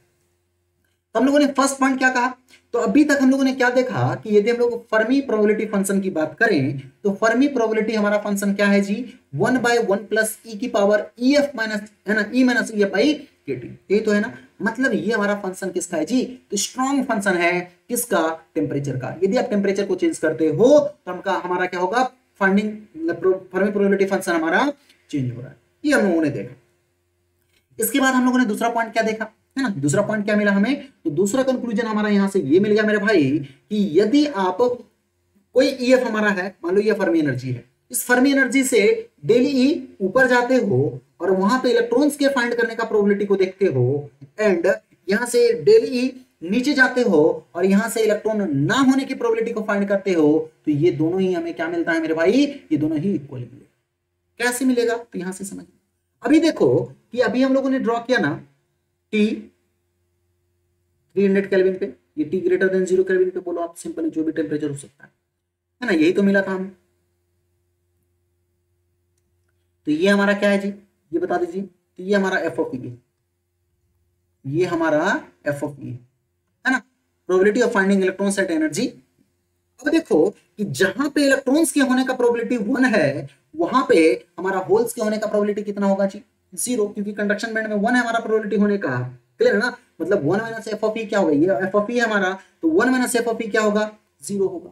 S1: तो हम लोगों ने फर्स्ट पॉइंट क्या कहा, तो अभी तक हम लोगों ने क्या देखा कि यदि हम लोग फर्मी प्रोबेबिलिटी फंक्शन की बात करें तो फर्मी प्रोबेबिलिटी हमारा फंक्शन क्या है जी, 1/1 प्लस ई की पावर ई एफ माइनस, है ना, E minus E F by K T, यही तो है ना। मतलब ये हमारा फंक्शन किसका है जी, तो स्ट्रॉन्ग फंक्शन है किसका, टेम्परेचर का। यदि आप टेम्परेचर को चेंज करते हो तो हमारा क्या होगा, फाइंडिंग फर्मी प्रोबेबिलिटी फंक्शन हमारा चेंज हो रहा है, ये हम लोगों ने देखा। इसके बाद हम लोगों ने दूसरा पॉइंट क्या देखा, है ना, दूसरा पॉइंट क्या मिला हमें, तो दूसरा कंक्लूजन हमारा यहां से ये मिल गया मेरे भाई कि यदि आप कोई ईएफ हमारा है, मान लो ये फर्मी एनर्जी है, इस फर्मी एनर्जी से डेली ई ऊपर जाते हो और वहां पे इलेक्ट्रॉन्स के फाइंड करने का प्रोबेबिलिटी को देखते हो, एंड यहां से डेली ई नीचे जाते हो और यहां से इलेक्ट्रॉन ना होने की प्रोबेबिलिटी को फाइंड करते हो, तो ये दोनों ही हमें क्या मिलता है मेरे भाई, ये दोनों ही इक्वल मिलेगा। कैसे मिलेगा, तो यहां से समझ, अभी देखो कि अभी हम लोगों ने ड्रॉ किया ना T 300 केल्विन पे, ये T ग्रेटर देन 0 केल्विन पे बोलो आप, सिंपल जो भी टेम्परेचर हो सकता है ना, यही तो मिला था हमें। तो ये हमारा क्या है जी, ये बता दीजिए, तो ये हमारा एफ ऑफ ई है, ये हमारा एफ ऑफ ई है ना, probability of finding electrons at energy. अब देखो कि जहां पे इलेक्ट्रॉन्स के होने का प्रोबेबिलिटी 1 है, वहां पे हमारा होल्स के होने का प्रोबेबिलिटी कितना होगा जी, 0, क्योंकि कंडक्शन बैंड में 1 है हमारा प्रोबेबिलिटी होने का। क्लियर है ना, मतलब 1 माइनस एफ ऑफ ई क्या होगा, ये एफ ऑफ ई है हमारा, तो 1 माइनस एफ ऑफ ई क्या होगा, 0 होगा।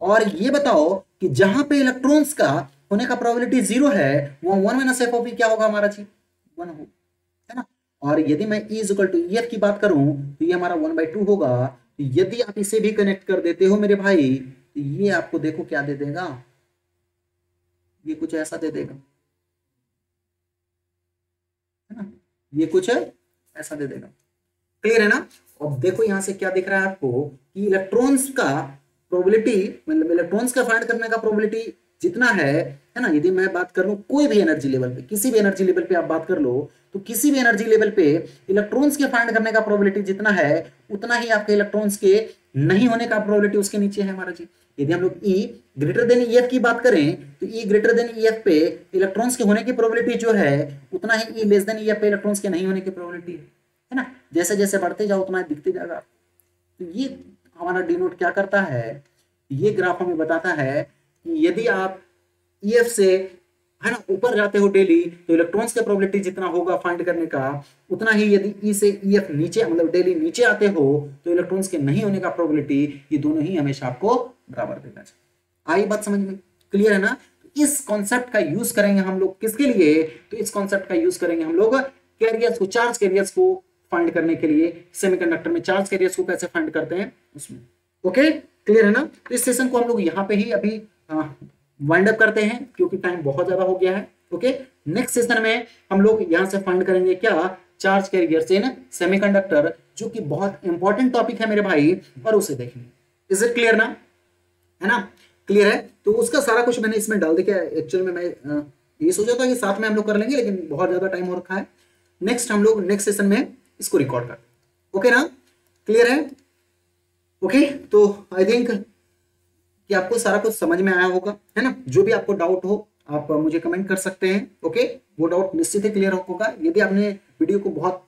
S1: और ये बताओ कि जहां पे इलेक्ट्रॉन्स का होने का प्रोबेबिलिटी 0 है, वहां 1 माइनस एफ ऑफ ई क्या होगा हमारा जी, 1 होगा, है ना। और यदि मैं E इक्वल टू EF की बात करूं तो ये हमारा 1/2 होगा। तो यदि आप इसे भी कनेक्ट कर देते हो मेरे भाई, तो ये आपको देखो क्या दे देगा, ये कुछ ऐसा दे देगा, है ना, ये कुछ ऐसा दे देगा। क्लियर है ना। अब देखो यहां से क्या दिख रहा है आपको कि इलेक्ट्रॉन्स का प्रोबेबिलिटी, मतलब इलेक्ट्रॉन्स का फाइंड करने का प्रोबेबिलिटी जितना है ना, यदि मैं बात कर लूं कोई भी एनर्जी लेवल पे, किसी भी एनर्जी लेवल पे आप बात कर लो, तो किसी भी एनर्जी लेवल पे इलेक्ट्रॉन्स के फाइंड करने का प्रोबेबिलिटी जितना है उतना ही आपके इलेक्ट्रॉन्स के नहीं होने का प्रोबेबिलिटी उसके नीचे है हमारा जी। यदि हम लोग E ग्रेटर देन EF की बात करें तो E ग्रेटर देन EF पे इलेक्ट्रॉन्स के होने की प्रोबेबिलिटी जो है उतना ही E लेस देन EF पे इलेक्ट्रॉन्स के नहीं होने की प्रोबेबिलिटी है ना। जैसे जैसे बढ़ते जाओ उतना दिखते जाएगा। तो ये हमारा डिनोट क्या करता है, ये ग्राफ हमें बताता है कि यदि आप EF से, है ना, ऊपर जाते हो डेली, तो इलेक्ट्रॉन्स का प्रोबेबिलिटी जितना होगा फाइंड करने का उतना ही यदि E से EF नीचे, मतलब डेली नीचे आते हो तो इलेक्ट्रॉन्स के नहीं होने का प्रोबेबिलिटी, ये दोनों ही हमेशा आपको बराबर देना चाहिए। आई बात समझ में? क्लियर है ना। तो इस कॉन्सेप्ट का यूज करेंगे हम लोग किसके लिए, तो इस कॉन्सेप्ट का यूज करेंगे हम लोग कैरियर्स को, चार्ज कैरियर्स को फाइंड करने के लिए। सेमीकंडक्टर में चार्ज कैरियर्स को कैसे फाइंड करते हैं उसमें। ओके, क्लियर है ना। तो इस सेशन को हम लोग यहाँ पे ही अभी वाइंड अप करते हैं क्योंकि टाइम बहुत ज्यादा हो गया है। ओके, नेक्स्ट सेशन में हम लोग यहां से फाइंड करेंगे क्या, चार्ज कैरियर्स इन सेमीकंडक्टर, जो कि बहुत इंपॉर्टेंट टॉपिक है मेरे भाई, और उसे देखेंगे। इज इट क्लियर ना, है ना। क्लियर है। तो उसका सारा कुछ मैंने इसमें डाल दिया। एक्चुअल में मैं ये सोचा था कि साथ में हम लोग कर लेंगे, लेकिन बहुत ज्यादा टाइम हो रखा है। नेक्स्ट हम लोग नेक्स्ट सेशन में इसको रिकॉर्ड करते हैं। ओके ना, क्लियर है। ओके, तो आई थिंक कि आपको सारा कुछ समझ में आया होगा, है ना। जो भी आपको डाउट हो आप मुझे कमेंट कर सकते हैं। ओके, वो डाउट निश्चित ही क्लियर होगा यदि आपने वीडियो को बहुत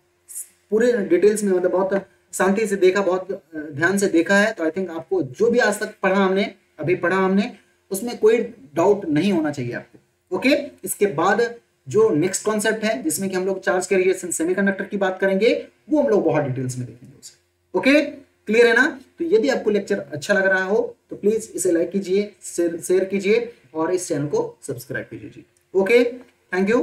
S1: पूरे डिटेल्स में, मतलब बहुत शांति से देखा, बहुत ध्यान से देखा है, तो आई थिंक आपको जो भी आज तक पढ़ा हमने, अभी पढ़ा हमने, उसमें कोई डाउट नहीं होना चाहिए आपको। ओके, इसके बाद जो नेक्स्ट कॉन्सेप्ट है जिसमें कि हम लोग चार्ज कैरियर्स इन सेमीकंडक्टर की बात करेंगे, वो हम लोग बहुत डिटेल्स में देखेंगे उसे। ओके, क्लियर है ना। तो यदि आपको लेक्चर अच्छा लग रहा हो तो प्लीज इसे लाइक कीजिए, शेयर कीजिए और इस चैनल को सब्सक्राइब कीजिए जी। Okay, thank you.